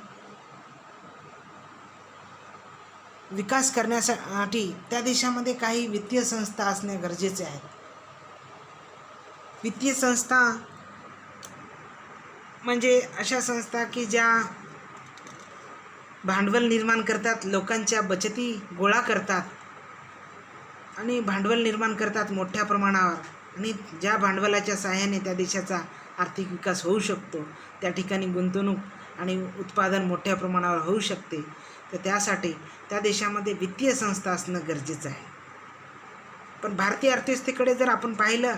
विकास करण्यासाठी त्या देशामध्ये काही वित्तीय संस्था असणे गरजेचे आहे. वित्तीय संस्था म्हणजे अशा संस्था की ज्या भांडवल निर्माण करतात, लोकांच्या बचती गोळा करतात आणि भांडवल निर्माण करतात मोठ्या प्रमाणावर, आणि ज्या भांडवलाच्या सहाय्याने त्या देशाचा आर्थिक विकास होऊ शकतो, त्या ठिकाणी गुंतवणूक आणि उत्पादन मोठ्या प्रमाणावर होऊ शकते. तर त्यासाठी त्या देशामध्ये वित्तीय संस्था असणं गरजेचं आहे. पण भारतीय अर्थव्यवस्थेकडे जर आपण पाहिलं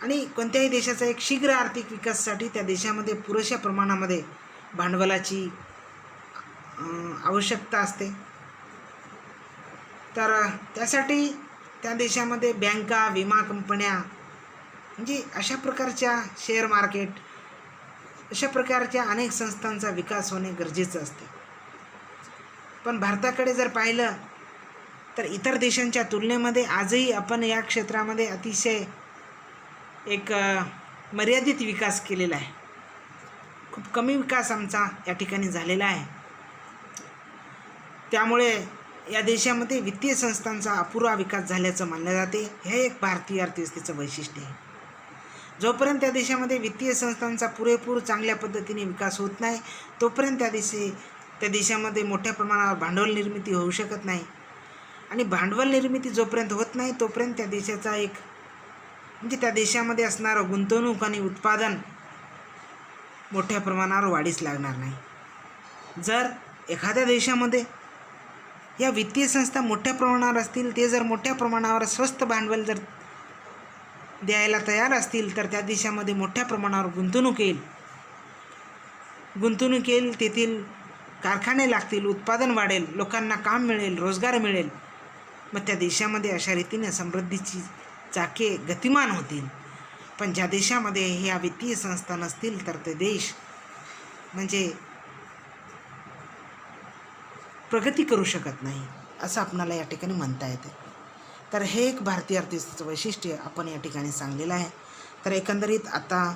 आणि कोणत्याही देशाचा एक शीघ्र आर्थिक विकासासाठी त्या देशामध्ये पुरेशा प्रमाणामध्ये भांडवलाची आवश्यकता असते. तर त्यासाठी त्या देशामध्ये बँका, विमा कंपन्या म्हणजे अशा प्रकारच्या शेअर मार्केट, अशा प्रकारच्या अनेक संस्थांचा विकास होणे गरजेचं असते. पण भारताकडे जर पाहिलं तर इतर देशांच्या तुलनेमध्ये आजही आपण या क्षेत्रामध्ये अतिशय एक मर्यादित विकास केलेला आहे. खूप कमी विकास आमचा या ठिकाणी झालेला आहे. त्यामुळे या देशामध्ये वित्तीय संस्थांचा अपुरा विकास झाल्याचं मानलं जाते. हे एक भारतीय अर्थव्यवस्थेचं वैशिष्ट्य आहे. जोपर्यंत त्या देशामध्ये वित्तीय संस्थांचा पुरेपूर चांगल्या पद्धतीने विकास होत नाही तोपर्यंत त्या देशामध्ये मोठ्या प्रमाणावर भांडवल निर्मिती होऊ शकत नाही. आणि भांडवल निर्मिती जोपर्यंत होत नाही तोपर्यंत त्या देशाचा एक म्हणजे त्या देशामध्ये असणारं गुंतवणूक आणि उत्पादन मोठ्या प्रमाणावर वाढीस लागणार नाही. जर एखाद्या देशामध्ये या वित्तीय संस्था मोठ्या प्रमाणावर असतील, ते जर मोठ्या प्रमाणावर स्वस्त भांडवल जर द्यायला तयार असतील तर त्या देशामध्ये मोठ्या प्रमाणावर गुंतवणूक येईल, तेथील कारखाने लागतील, उत्पादन वाढेल, लोकांना काम मिळेल, रोजगार मिळेल. मग त्या देशामध्ये अशा रीतीने समृद्धीची चाके गतिमान होतील. पण ज्या देशामध्ये ह्या वित्तीय संस्था नसतील तर ते देश म्हणजे प्रगती करू शकत नाही असं आपणाला या ठिकाणी म्हणता येते. तर हे एक भारतीय अर्थव्यवस्थेचं वैशिष्ट्य आपण या ठिकाणी सांगलेलं आहे. तर एकंदरीत आता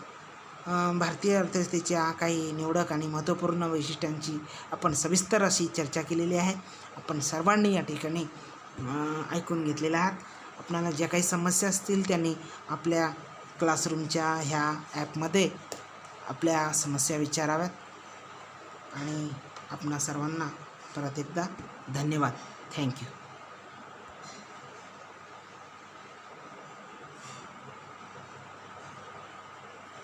भारतीय अर्थव्यवस्थेच्या काही निवडक आणि महत्त्वपूर्ण वैशिष्ट्यांची आपण सविस्तर अशी चर्चा केलेली आहे. आपण सर्वांनी या ठिकाणी ऐकून घेतलेलं आहात. आपल्याला ज्या काही समस्या असतील त्यांनी आपल्या क्लासरूमच्या ह्या ॲपमध्ये आपल्या समस्या विचाराव्यात. आणि आपणा सर्वांना परत एकदा धन्यवाद. थँक्यू.